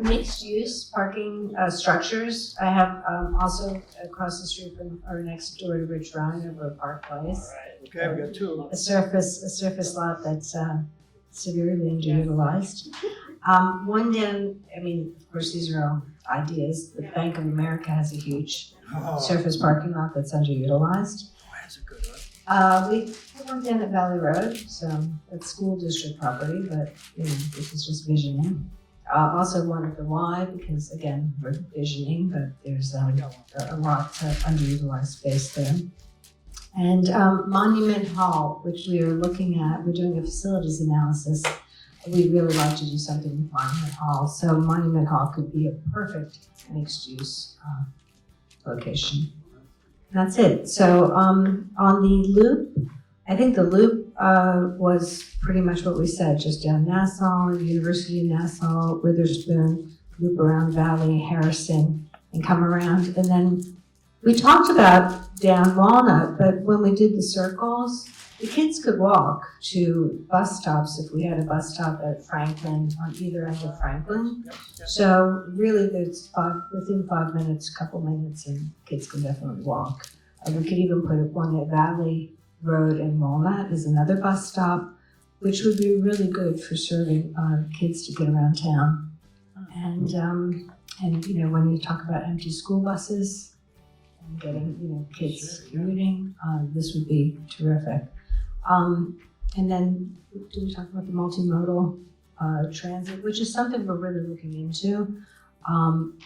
mixed-use parking structures, I have also across the street from, or next door to Ridge Run over Park Place. Okay, we got two. A surface lot that's severely underutilized. One down, of course, these are all ideas. The Bank of America has a huge surface parking lot that's underutilized. That's a good one. We put one down at Valley Road, so that's school district property, but this is just visioning. Also one at the Y, because again, we're visioning, but there's a lot of underutilized space there. And Monument Hall, which we are looking at, we're doing a facilities analysis. We'd really like to do something with Monument Hall. So Monument Hall could be a perfect mixed use location. That's it. So on the loop, I think the loop was pretty much what we said, just down Nassau, University of Nassau, Witherspoon, loop around Valley, Harrison, and come around. And then we talked about down Walnut, but when we did the circles, the kids could walk to bus stops if we had a bus stop at Franklin, on either end of Franklin. So really there's within 5 minutes, couple minutes, and kids can definitely walk. We could even put one at Valley Road and Walnut as another bus stop, which would be really good for serving kids to get around town. And you know, when you talk about empty school buses and getting, you know, kids commuting, this would be terrific. And then, did we talk about the multimodal transit, which is something we're really looking into.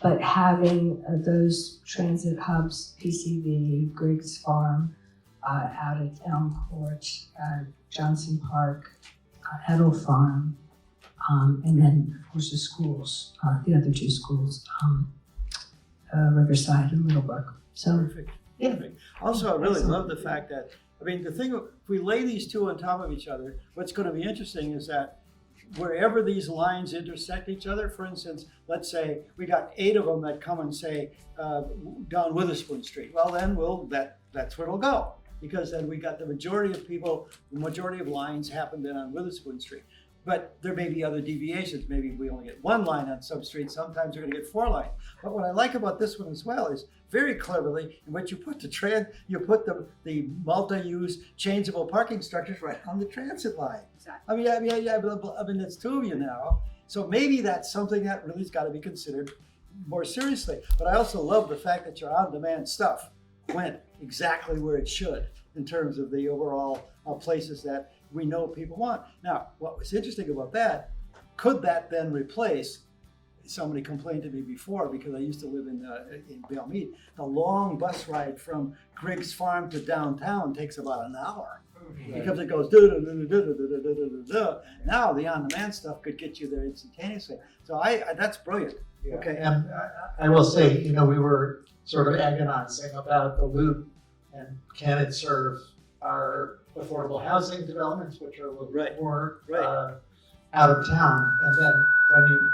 But having those transit hubs, PCV, Griggs Farm, out at Elmport, Johnson Park, Edel Farm, and then of course the schools, the other two schools, Riverside and Middlebrook. So, Perfect. Yeah. Perfect. Also, I really love the fact that, I mean, the thing, if we lay these two on top of each other, what's going to be interesting is that wherever these lines intersect each other, for instance, let's say we got 8 of them that come and say down Witherspoon Street. Well, then that's where it'll go, because then we got the majority of people, the majority of lines happen then on Witherspoon Street. But there may be other deviations. Maybe we only get 1 line on some streets. Sometimes we're going to get 4 lines. But what I like about this one as well is very cleverly, in which you put you put the multi-use changeable parking structures right on the transit line. Exactly. I mean, it's 2 of you now. So maybe that's something that really has got to be considered more seriously. But I also love the fact that your on-demand stuff went exactly where it should in terms of the overall places that we know people want. Now, what was interesting about that, could that then replace, somebody complained to me before, because I used to live in Belmead, the long bus ride from Griggs Farm to downtown takes about an hour. Because it goes do-do-do-do-do-do-do-do-do-do. Now the on-demand stuff could get you there instantaneously. So that's brilliant. Yeah. Okay. And I will say, you know, we were sort of agonizing about the loop and can it serve our affordable housing developments, which are a little bit more out of town. And then when you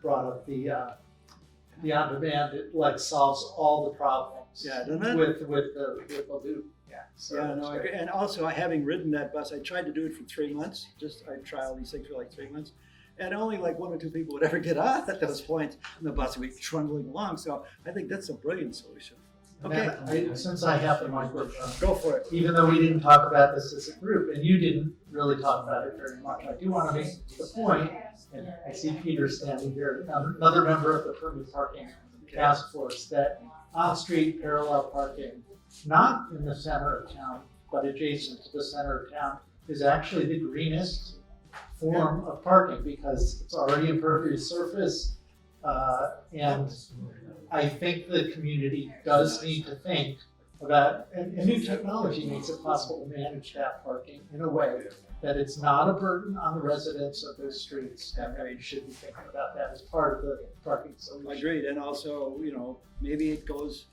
brought up the on-demand, it like solves all the problems with the loop. Yeah. So Yeah, no, and also having ridden that bus, I tried to do it for 3 months. I'd try all these things for like 3 months. And only like 1 or 2 people would ever get on at those points, and the bus would be trundling along. So I think that's a brilliant solution. Okay. Since I have the microphone, go for it. Even though we didn't talk about this as a group, and you didn't really talk about it very much, I do want to make the point, and I see Peter standing here, another member of the permit parking task force, that on-street parallel parking, not in the center of town, but adjacent to the center of town, is actually the greenest form of parking, because it's already impervious surface, and I think the community does need to think about, and new technology makes it possible to manage that parking in a way that it's not a burden on the residents of those streets, and we should be thinking about that as part of the parking solution. Agreed, and also, you know, maybe it goes,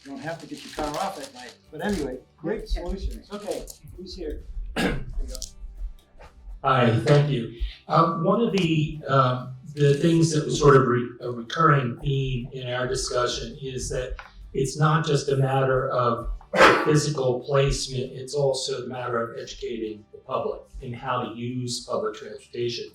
you don't have to get your car off at night. But anyway, great solutions. Okay, who's here? There you go. Hi, thank you. One of the things that was sort of a recurring theme in our discussion is that it's not just a matter of physical placement, it's also a matter of educating the public in how to use public transportation.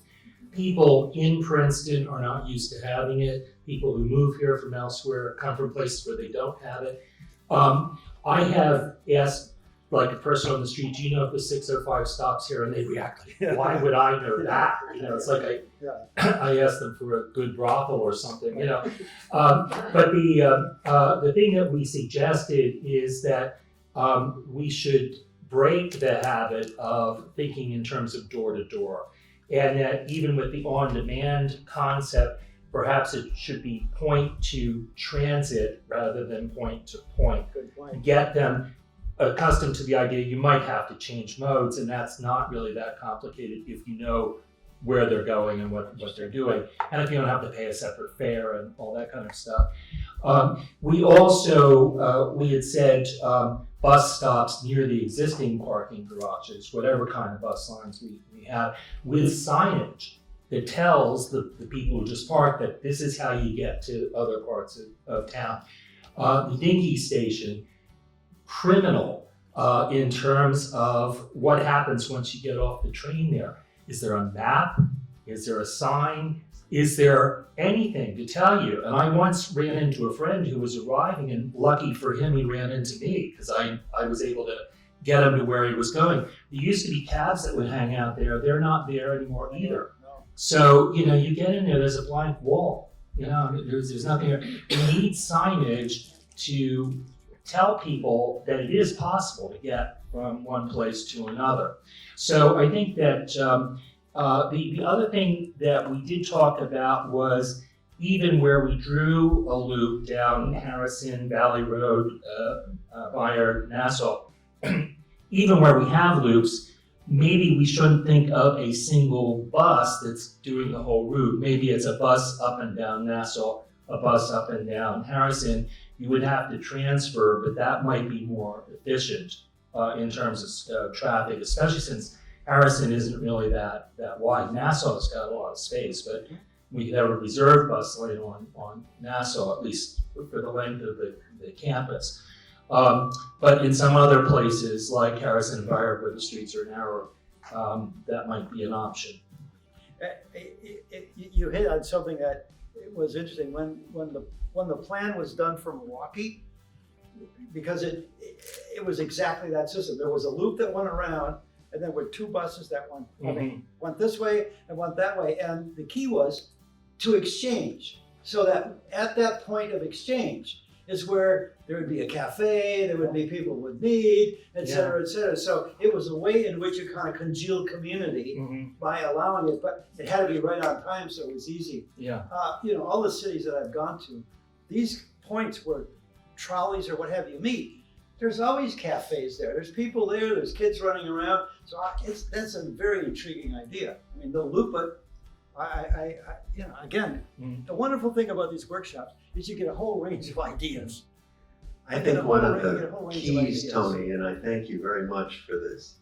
People in Princeton are not used to having it. People who move here from elsewhere come from places where they don't have it. I have asked, like a person on the street, do you know if the 605 stops here? And they react like, why would I know that? You know, it's like I asked them for a good brothel or something, you know. But the thing that we suggested is that we should break the habit of thinking in terms of door to door. And that even with the on-demand concept, perhaps it should be point to transit rather than point to point. Good point. Get them accustomed to the idea you might have to change modes, and that's not really that complicated if you know where they're going and what they're doing, and if you don't have to pay a separate fare and all that kind of stuff. We also, we had said bus stops near the existing parking garages, whatever kind of bus lines we have, with signage that tells the people who just park that this is how you get to other parts of town. The Dinky station, criminal in terms of what happens once you get off the train there. Is there a map? Is there a sign? Is there anything to tell you? And I once ran into a friend who was arriving, and lucky for him, he ran into me because I was able to get him to where he was going. There used to be cabs that would hang out there. They're not there anymore either. So, you know, you get in there, there's a blank wall. You know, there's nothing there. We need signage to tell people that it is possible to get from one place to another. So I think that the other thing that we did talk about was even where we drew a loop down Harrison, Valley Road, Bayard, Nassau, even where we have loops, maybe we shouldn't think of a single bus that's doing the whole route. Maybe it's a bus up and down Nassau, a bus up and down Harrison. You would have to transfer, but that might be more efficient in terms of traffic, especially since Harrison isn't really that wide. Nassau's got a lot of space, but we could have a reserve bus lane on Nassau, at least for the length of the campus. But in some other places, like Harrison and Bayard, where the streets are narrower, that might be an option. You hit on something that was interesting when the plan was done for Milwaukee, because it was exactly that system. There was a loop that went around, and there were two buses that went this way and went that way. And the key was to exchange, so that at that point of exchange is where there would be a cafe, there would be people would meet, et cetera, et cetera. So it was a way in which you kind of congealed community by allowing it, but it had to be right on time, so it was easy. Yeah. You know, all the cities that I've gone to, these points where trolleys or what have you meet, there's always cafes there. There's people there, there's kids running around. So that's a very intriguing idea. I mean, they'll loop it. I you know, again, the wonderful thing about these workshops is you get a whole range of ideas. I think one of the keys, Tony, and I thank you very much for this,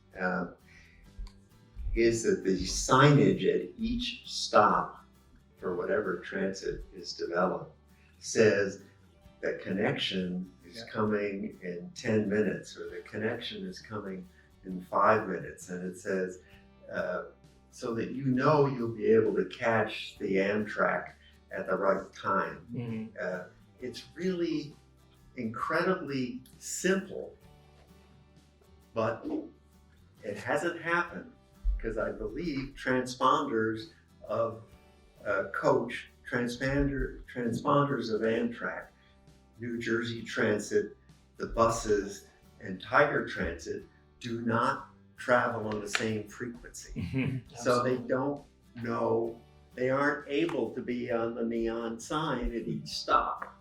is that the signage at each stop for whatever transit is developed says that connection is coming in 10 minutes, or the connection is coming in 5 minutes, and it says, so that you know you'll be able to catch the Amtrak at the right time. It's really incredibly simple, but it hasn't happened because I believe transponders of coach, transponders of Amtrak, New Jersey Transit, the buses, and Tiger Transit do not travel on the same frequency. So they don't know, they aren't able to be on the neon sign at each stop.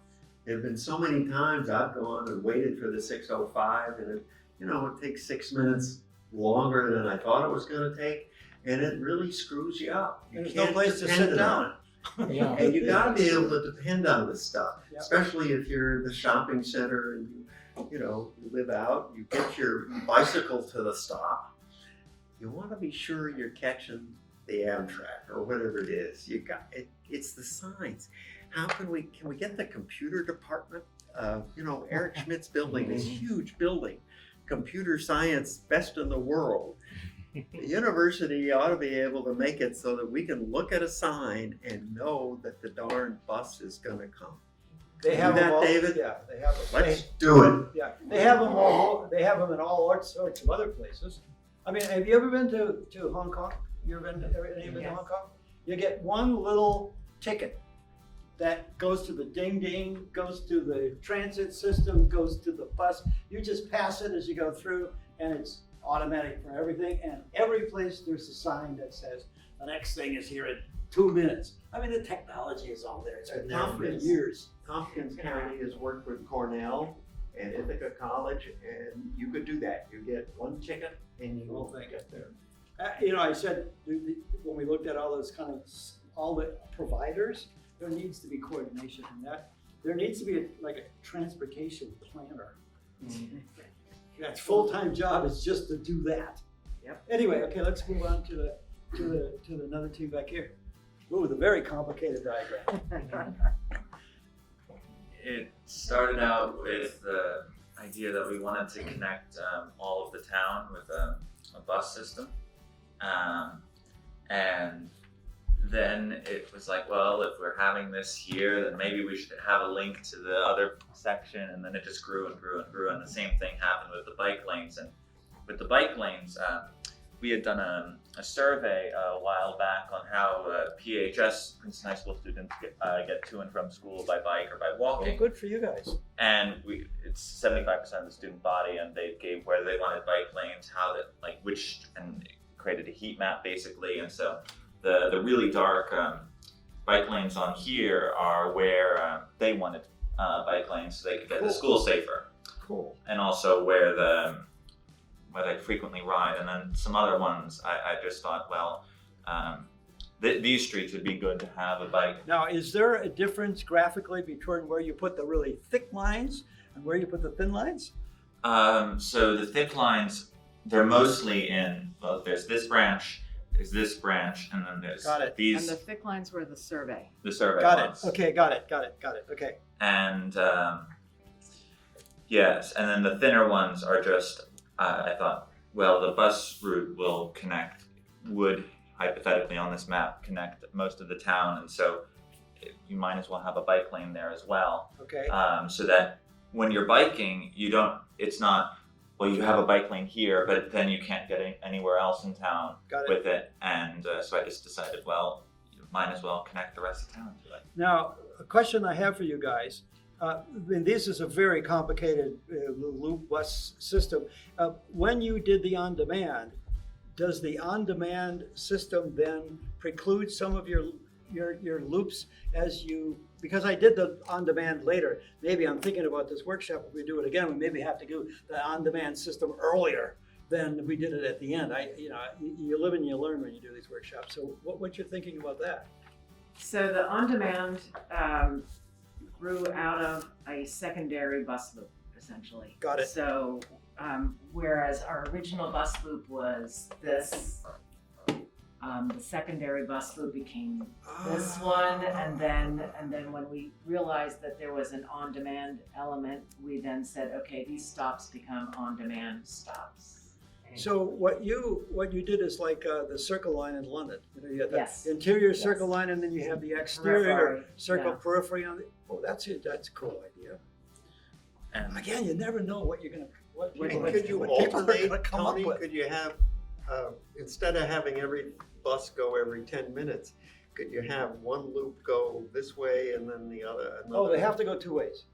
There have been so many times I've gone and waited for the 6:05, and it takes 6 minutes longer than I thought it was going to take, and it really screws you up. You There's can't no place to depend sit down. on it. And you got to be able to depend on this stuff, especially if you're in the shopping center and you live out, you get your bicycle to the stop. You want to be sure you're catching the Amtrak or whatever it is. You got it. It's the signs. How can we get the computer department? Eric Schmidt's building, this huge building, computer science, best in the world. The university ought to be able to make it so that we can look at a sign and know that the darn bus is going to come. They have that, them all, David? Yeah, they have them. Let's do it. Yeah, they have them all. They have them in all sorts of other places. I mean, have you ever been to Hong Kong? You ever been to Hong Kong? You get one little ticket that goes to the ding ding, goes to the transit system, goes to the bus. You just pass it as you go through, and it's automatic for everything. And every place there's a sign that says the next thing is here in 2 minutes. I mean, the technology is all there. It's been there for years. Tompkins County has worked with Cornell and Ithaca College, and you could do that. You get one ticket and you will get there. I said when we looked at all those all the providers, there needs to be coordination in that. there needs to be like a transportation planner. That's full-time job is just to do that. Yep. Anyway, okay, let's move on to another team back here. Ooh, the very complicated diagram. It started out with the idea that we wanted to connect all of the town with a bus system. And then it was like, well, if we're having this here, then maybe we should have a link to the other section. And then it just grew and grew and grew. And the same thing happened with the bike lanes. And with the bike lanes, we had done a survey a while back on how PHS, Princeton High School students, get to and from school by bike or by walking. Well, good for you guys. And it's 75% of the student body, and they gave where they wanted bike lanes, how that, like which, and created a heat map basically. And so the really dark bike lanes on here are where they wanted bike lanes so they could get to school safer. Cool. And also where they frequently ride, and then some other ones I just thought, well, these streets would be good to have a bike. Now, is there a difference graphically between where you put the really thick lines and where you put the thin lines? So the thick lines, they're mostly in, well, there's this branch, there's this branch, and then there's these. And the thick lines were the survey. The survey Got ones. it. Okay, got it. Okay. And yes, and then the thinner ones are just, I thought, well, the bus route would hypothetically on this map connect most of the town, and so you might as well have a bike lane there as well. Okay. So that when you're biking, it's not, well, you have a bike lane here, but then you can't get anywhere else in town with it. And so I just decided, well, you might as well connect the rest of town to it. Now, a question I have for you guys. And this is a very complicated loop bus system. When you did the on-demand, does the on-demand system then preclude some of your loops as you, because I did the on-demand later. Maybe I'm thinking about this workshop, if we do it again, we maybe have to do the on-demand system earlier than we did it at the end. You live and you learn when you do these workshops. So what you're thinking about that? So the on-demand grew out of a secondary bus loop, essentially. Got it. So whereas our original bus loop was this, the secondary bus loop became this one, and then when we realized that there was an on-demand element, we then said, okay, these stops become on-demand stops. So what you did is like the Circle Line in London. You have the Yes. interior Circle Line, and then you have the exterior Periphery, Circle yeah. periphery on the. Oh, that's it. That's a cool idea. And again, you never know what you're gonna. What people, Could you what people are alternate, gonna come Tony? up with. Could you have, instead of having every bus go every 10 minutes, could you have one loop go this way and then the other? Oh, they have to go two ways.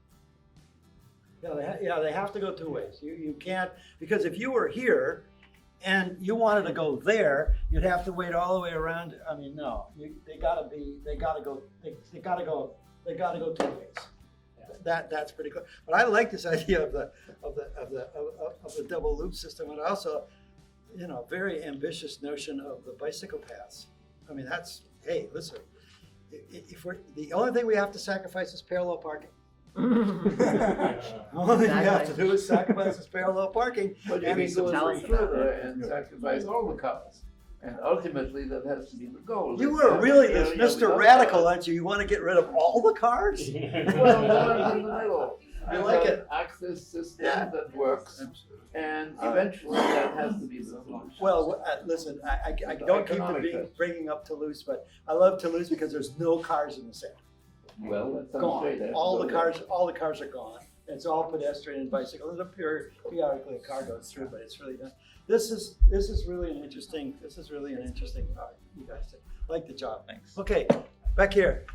Yeah, they have to go two ways. You can't, because if you were here and you wanted to go there, you'd have to wait all the way around. I mean, no, they gotta go two ways. That's pretty cool. But I like this idea of the double loop system, and also, very ambitious notion of the bicycle paths. I mean, hey, listen, if the only thing we have to sacrifice is parallel parking. The only thing you have to do is sacrifice is parallel parking. But you and can go it's further and sacrifice all the cars. And ultimately, that has to be the goal. You are really this Mr. Radical, aren't you? You want to get rid of all the cars? Well, one in the middle. I like it. Access system that works, and eventually that has to be the solution. Well, listen, I don't keep bringing up Toulouse, but I love Toulouse because there's no cars in the center. Well, that's Gone. All the cars are gone. It's all pedestrian and bicycle. There's periodically a car goes through, but it's really done. This is really an interesting. You guys did. Like the job. Thanks. Okay, back here.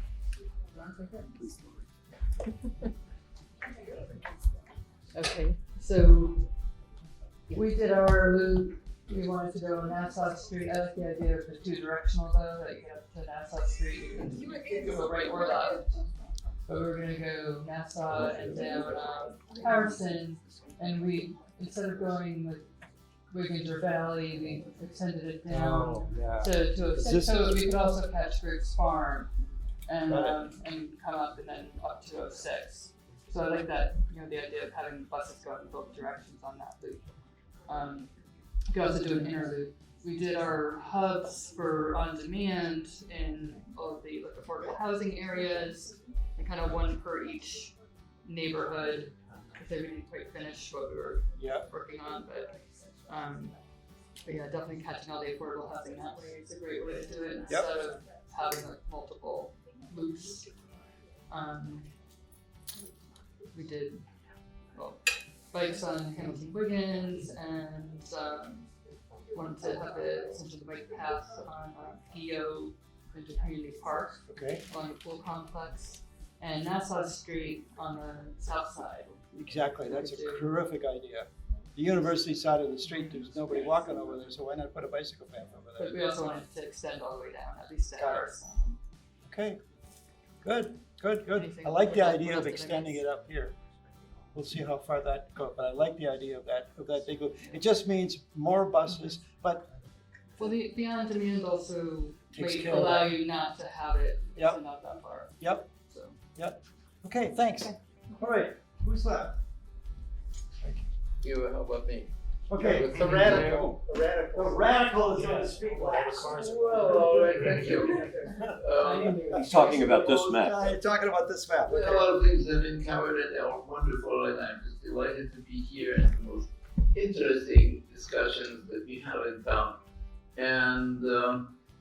Okay, so we did our loop. We wanted to go on Nassau Street. I like the idea of the two directional though, that you have to Nassau Street and you can go right or left. But we were gonna go Nassau and down Harrison, and we, instead of going with Wigginger Valley, we extended it down to a so we could also catch Griggs Farm. and Got it. and come up and then up to 06. So I like that, the idea of having buses go in both directions on that loop. You could also do an inner loop. We did our hubs for on demand in all of the affordable housing areas, and kind of one per each neighborhood. Because we didn't quite finish what we were working on, but yeah, definitely catching all the affordable housing that way is a great way to do it instead of having multiple loops. We did bikes on Hamilton Wiggins, and wanted to have the essentially the bike path on PO into Community Park along the pool complex, and Nassau Street on the south side. Exactly, that's a terrific idea. The university side of the street, there's nobody walking over there, so why not put a bicycle path over there? But we also wanted to extend all the way down, at least to ours. Okay, good. I like the idea of extending it up here. We'll see how far that goes, but I like the idea of that big loop. It just means more buses, but well, the on demand also takes might care of allow that. you not to have it not that far. Yep. So. Yep. Okay, thanks. All right, who's left? You, how about me? Okay, the radical. The radical is going to speak last. Well, all right, thank you. He's talking about this map. He's talking about this map. Well, a lot of things have been covered and they are wonderful, and I'm just delighted to be here and the most interesting discussions that we have in town. And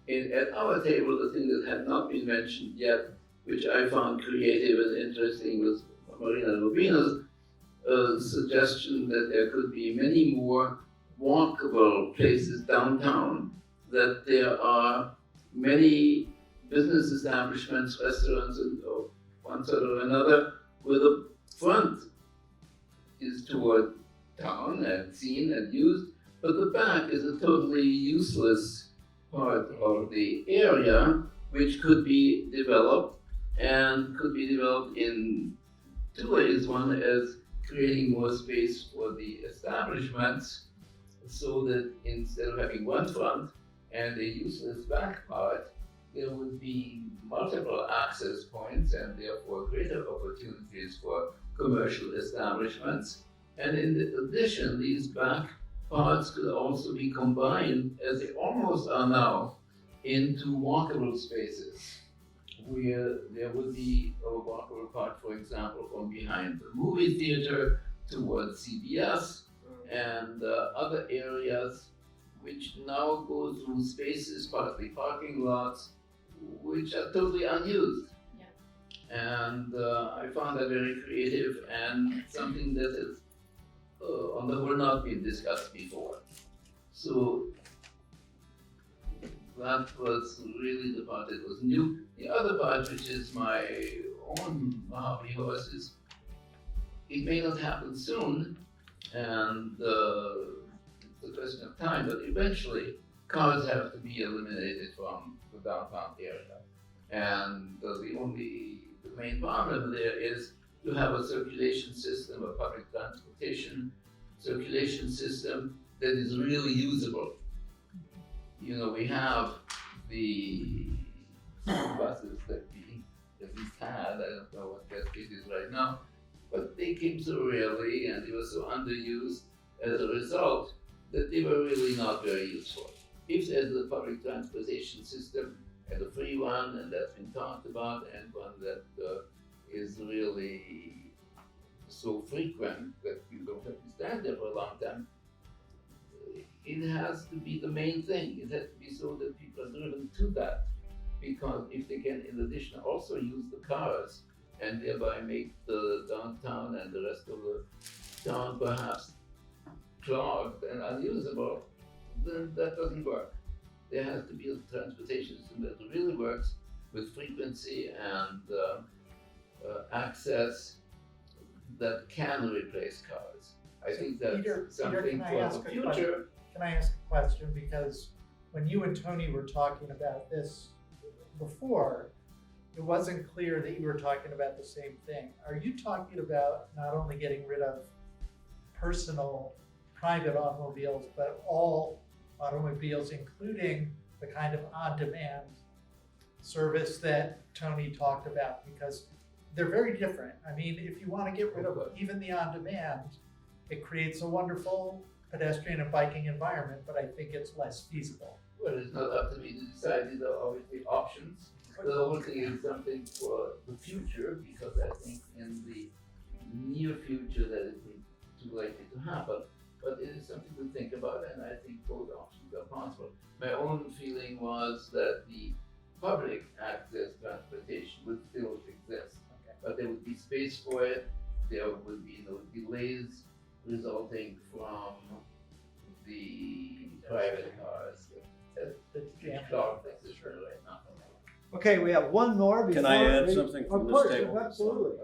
at our table, the thing that had not been mentioned yet, which I found creative and interesting, was Marina Rubina's suggestion that there could be many more walkable places downtown, that there are many business establishments, restaurants, and one sort or another, where the front is toward town and seen and used, but the back is a totally useless part of the area, which could be developed, and could be developed in two ways. One is creating more space for the establishments, so that instead of having one front and a useless back part, there would be multiple access points and therefore greater opportunities for commercial establishments. And in addition, these back parts could also be combined, as they almost are now, into walkable spaces, where there would be a walkable part, for example, from behind the movie theater towards CBS and other areas, which now go through spaces, partly parking lots, which are totally unused. And I found that very creative and something that has, on the whole, not been discussed before. So that was really the part that was new. The other part, which is my own hobby horse, is it may not happen soon, and it's a question of time, but eventually cars have to be eliminated from the downtown area. And the main problem there is to have a circulation system, a public transportation circulation system that is really usable. You know, we have the buses that we at least had, I don't know what their state is right now, but they came so rarely and they were so underused as a result that they were really not very useful. If there's a public transportation system and a free one, and that's been talked about, and one that is really so frequent that you don't have to stand there for a long time, it has to be the main thing. It has to be so that people are driven to that. Because if they can, in addition, also use the cars and thereby make the downtown and the rest of the town perhaps clogged and unusable, then that doesn't work. There has to be a transportation system that really works with frequency and access that can replace cars. I think that's something can I for ask the a future. question? Can I ask a question? Because when you and Tony were talking about this before, it wasn't clear that you were talking about the same thing. Are you talking about not only getting rid of personal, private automobiles, but all automobiles, including the kind of on-demand service that Tony talked about, because they're very different. I mean, if you want to get rid of even the on-demand, it creates a wonderful pedestrian and biking environment, but I think it's less feasible. Well, it's not up to me to decide. These are obviously options. The whole thing is something for the future, because I think in the near future that it is too likely to happen. But it is something to think about, and I think both options are possible. My own feeling was that the public access transportation would still exist, but there would be space for it. There would be no delays resulting from the private cars. That's clogged the system right now. Okay, we have one more before. Can I add something from Of course, this table? absolutely.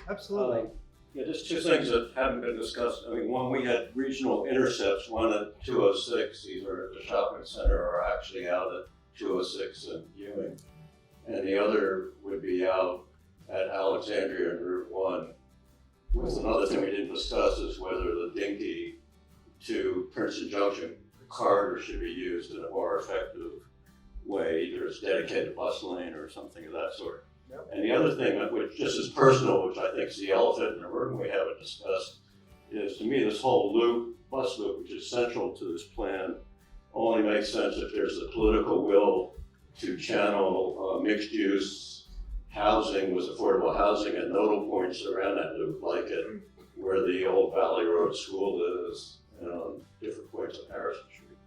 Absolutely. Yeah, just two things that haven't been discussed. I mean, one, we had regional intercepts, one at 206, either at the shopping center or actually out at 206 and Ewing. And the other would be out at Alexandria and Route 1. With another thing we didn't discuss is whether the Dinky to Princeton Junction corridor should be used in a more effective way, either as dedicated bus lane or something of that sort. Yep. And the other thing, which just is personal, which I think is the elephant in the room we haven't discussed, is to me this whole loop, bus loop, which is central to this plan, only makes sense if there's the political will to channel mixed use housing with affordable housing at nodal points around that loop, like at where the old Valley Road School is, and on different points of Harrison Street.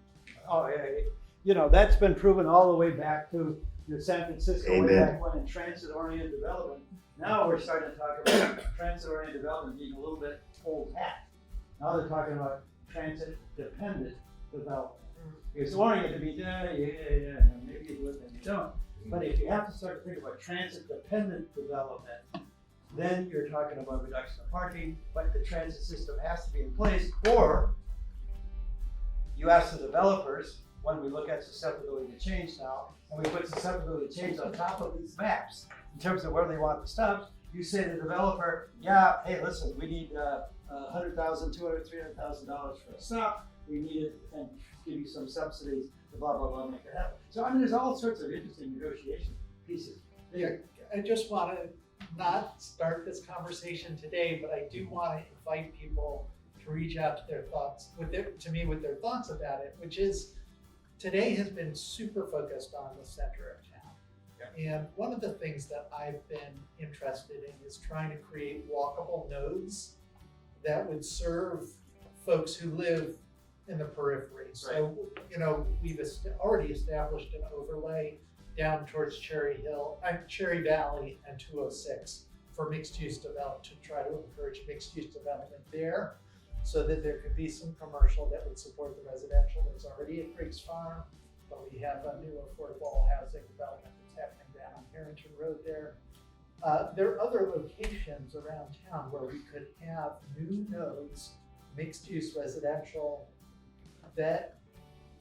Oh, yeah, you know, that's been proven all the way back to the San Francisco, way Amen. back when in transit-oriented development. Now we're starting to talk about transit-oriented development being a little bit old hat. Now they're talking about transit-dependent development. Because wanting it to be, maybe you do it, maybe you don't. But if you have to start to think about transit-dependent development, then you're talking about reduction of parking, but the transit system has to be in place, or you ask the developers, when we look at susceptibility to change now, and we put susceptibility to change on top of these maps, in terms of where they want the stops, you say to the developer, yeah, hey, listen, we need $100,000, $200,000, $300,000 for a stop, we need it, and give you some subsidies, blah, blah, blah, make it happen. So, I mean, there's all sorts of interesting negotiation pieces. Yeah, I just want to not start this conversation today, but I do want to invite people to reach out to their thoughts, with their thoughts about it, which is, today has been super focused on the center of town. Yeah. And one of the things that I've been interested in is trying to create walkable nodes that would serve folks who live in the periphery. Right. So, you know, we've already established an overlay down towards Cherry Valley and 206 for mixed-use development, to try to encourage mixed-use development there, so that there could be some commercial that would support the residential that's already at Griggs Farm. But we have a new affordable housing development that's happening down on Harrington Road there. There are other locations around town where we could have new nodes, mixed-use residential, that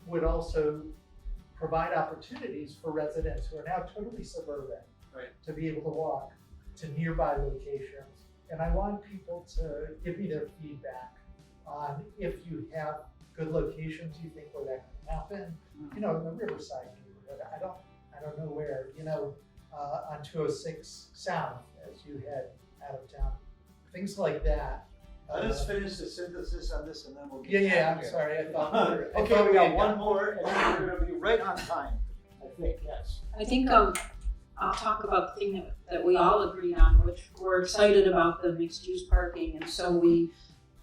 would also provide opportunities for residents who are now totally suburban, right, to be able to walk to nearby locations. And I want people to give me their feedback on if you have good locations you think where that can happen. You know, in the Riverside neighborhood, I don't know where, you know, on 206 South as you head out of town, things like that. Let us finish the synthesis on this and then we'll get I'm sorry, I thought we were, okay, we got one more and then we're gonna be right on time, I think, yes. I think I'll talk about the thing that we all agree on, which we're excited about the mixed-use parking, and so we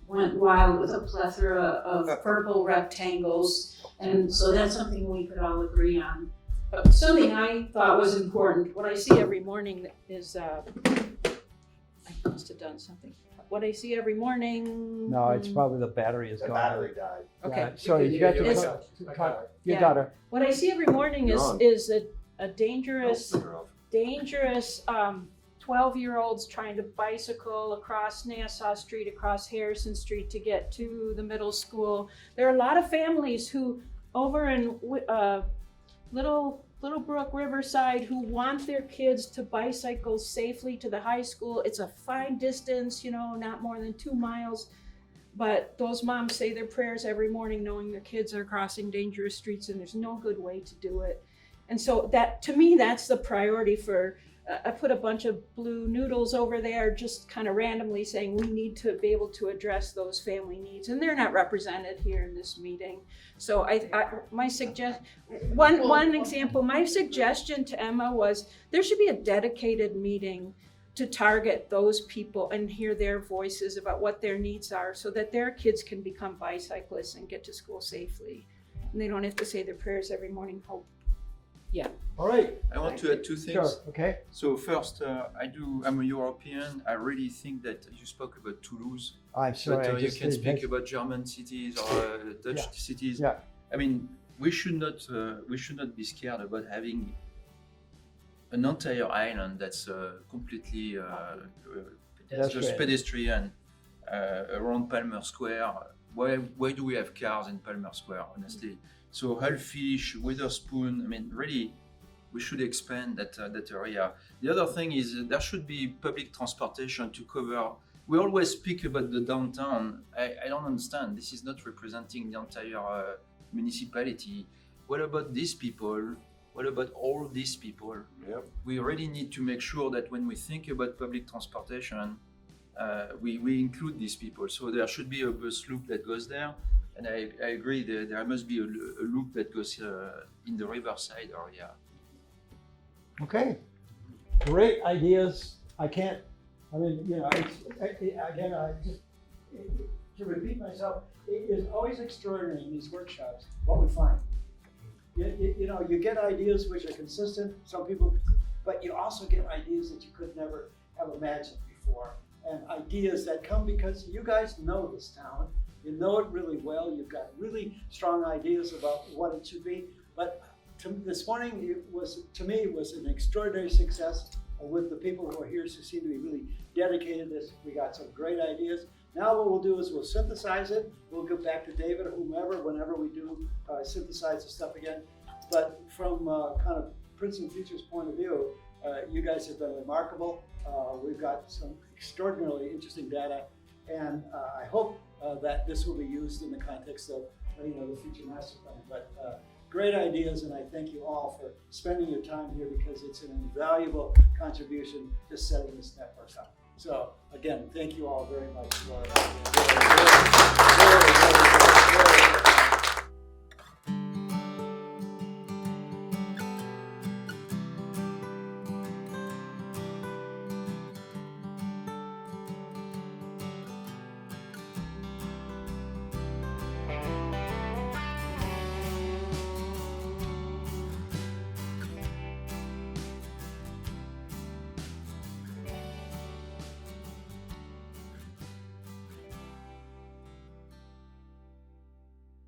went wild with a plethora of purple rectangles, and so that's something we could all agree on. But something I thought was important, what I see every morning is, I must have done something. What I see every morning. No, it's probably the battery is The gone. battery died. Okay. Yeah, sorry, you got your talk. You got her. What I see every morning You're on. is a dangerous, Nope, you're off. dangerous 12-year-olds trying to bicycle across Nassau Street, across Harrison Street to get to the middle school. There are a lot of families who over in Little Brook Riverside who want their kids to bicycle safely to the high school. It's a fine distance, you know, not more than 2 miles. But those moms say their prayers every morning knowing their kids are crossing dangerous streets, and there's no good way to do it. And so that, to me, that's the priority for, I put a bunch of blue noodles over there, just kind of randomly saying we need to be able to address those family needs, and they're not represented here in this meeting. So my one example, my suggestion to Emma was there should be a dedicated meeting to target those people and hear their voices about what their needs are, so that their kids can become bicyclists and get to school safely, and they don't have to say their prayers every morning. Hope. Yeah. All right. I want to add two things. Sure. Okay. So first, I'm a European. I really think that you spoke about Toulouse. I'm sorry. But you can speak about German cities or Dutch cities. Yeah. I mean, we should not be scared about having an entire island that's completely just pedestrian around Palmer Square. Why do we have cars in Palmer Square, honestly? So Hellfish, Witherspoon, I mean, really, we should expand that area. The other thing is there should be public transportation to cover. We always speak about the downtown. I don't understand. This is not representing the entire municipality. What about these people? What about all these people? Yep. We really need to make sure that when we think about public transportation, we include these people. So there should be a bus loop that goes there. And I agree that there must be a loop that goes in the riverside area. Okay. Great ideas. I mean, you know, again, to repeat myself, it is always extraordinary in these workshops what we find. You know, you get ideas which are consistent, some people, but you also get ideas that you could never have imagined before. And ideas that come because you guys know this town. You know it really well. You've got really strong ideas about what it should be. But this morning, it was an extraordinary success with the people who are here who seem to be really dedicated to this. We got some great ideas. Now what we'll do is we'll synthesize it. We'll go back to David or whomever, whenever we do synthesize the stuff again. But from kind of Princeton Future's point of view, you guys have been remarkable. We've got some extraordinarily interesting data. And I hope that this will be used in the context of the future master plan. But great ideas, and I thank you all for spending your time here because it's an invaluable contribution to setting this network up. So again, thank you all very much for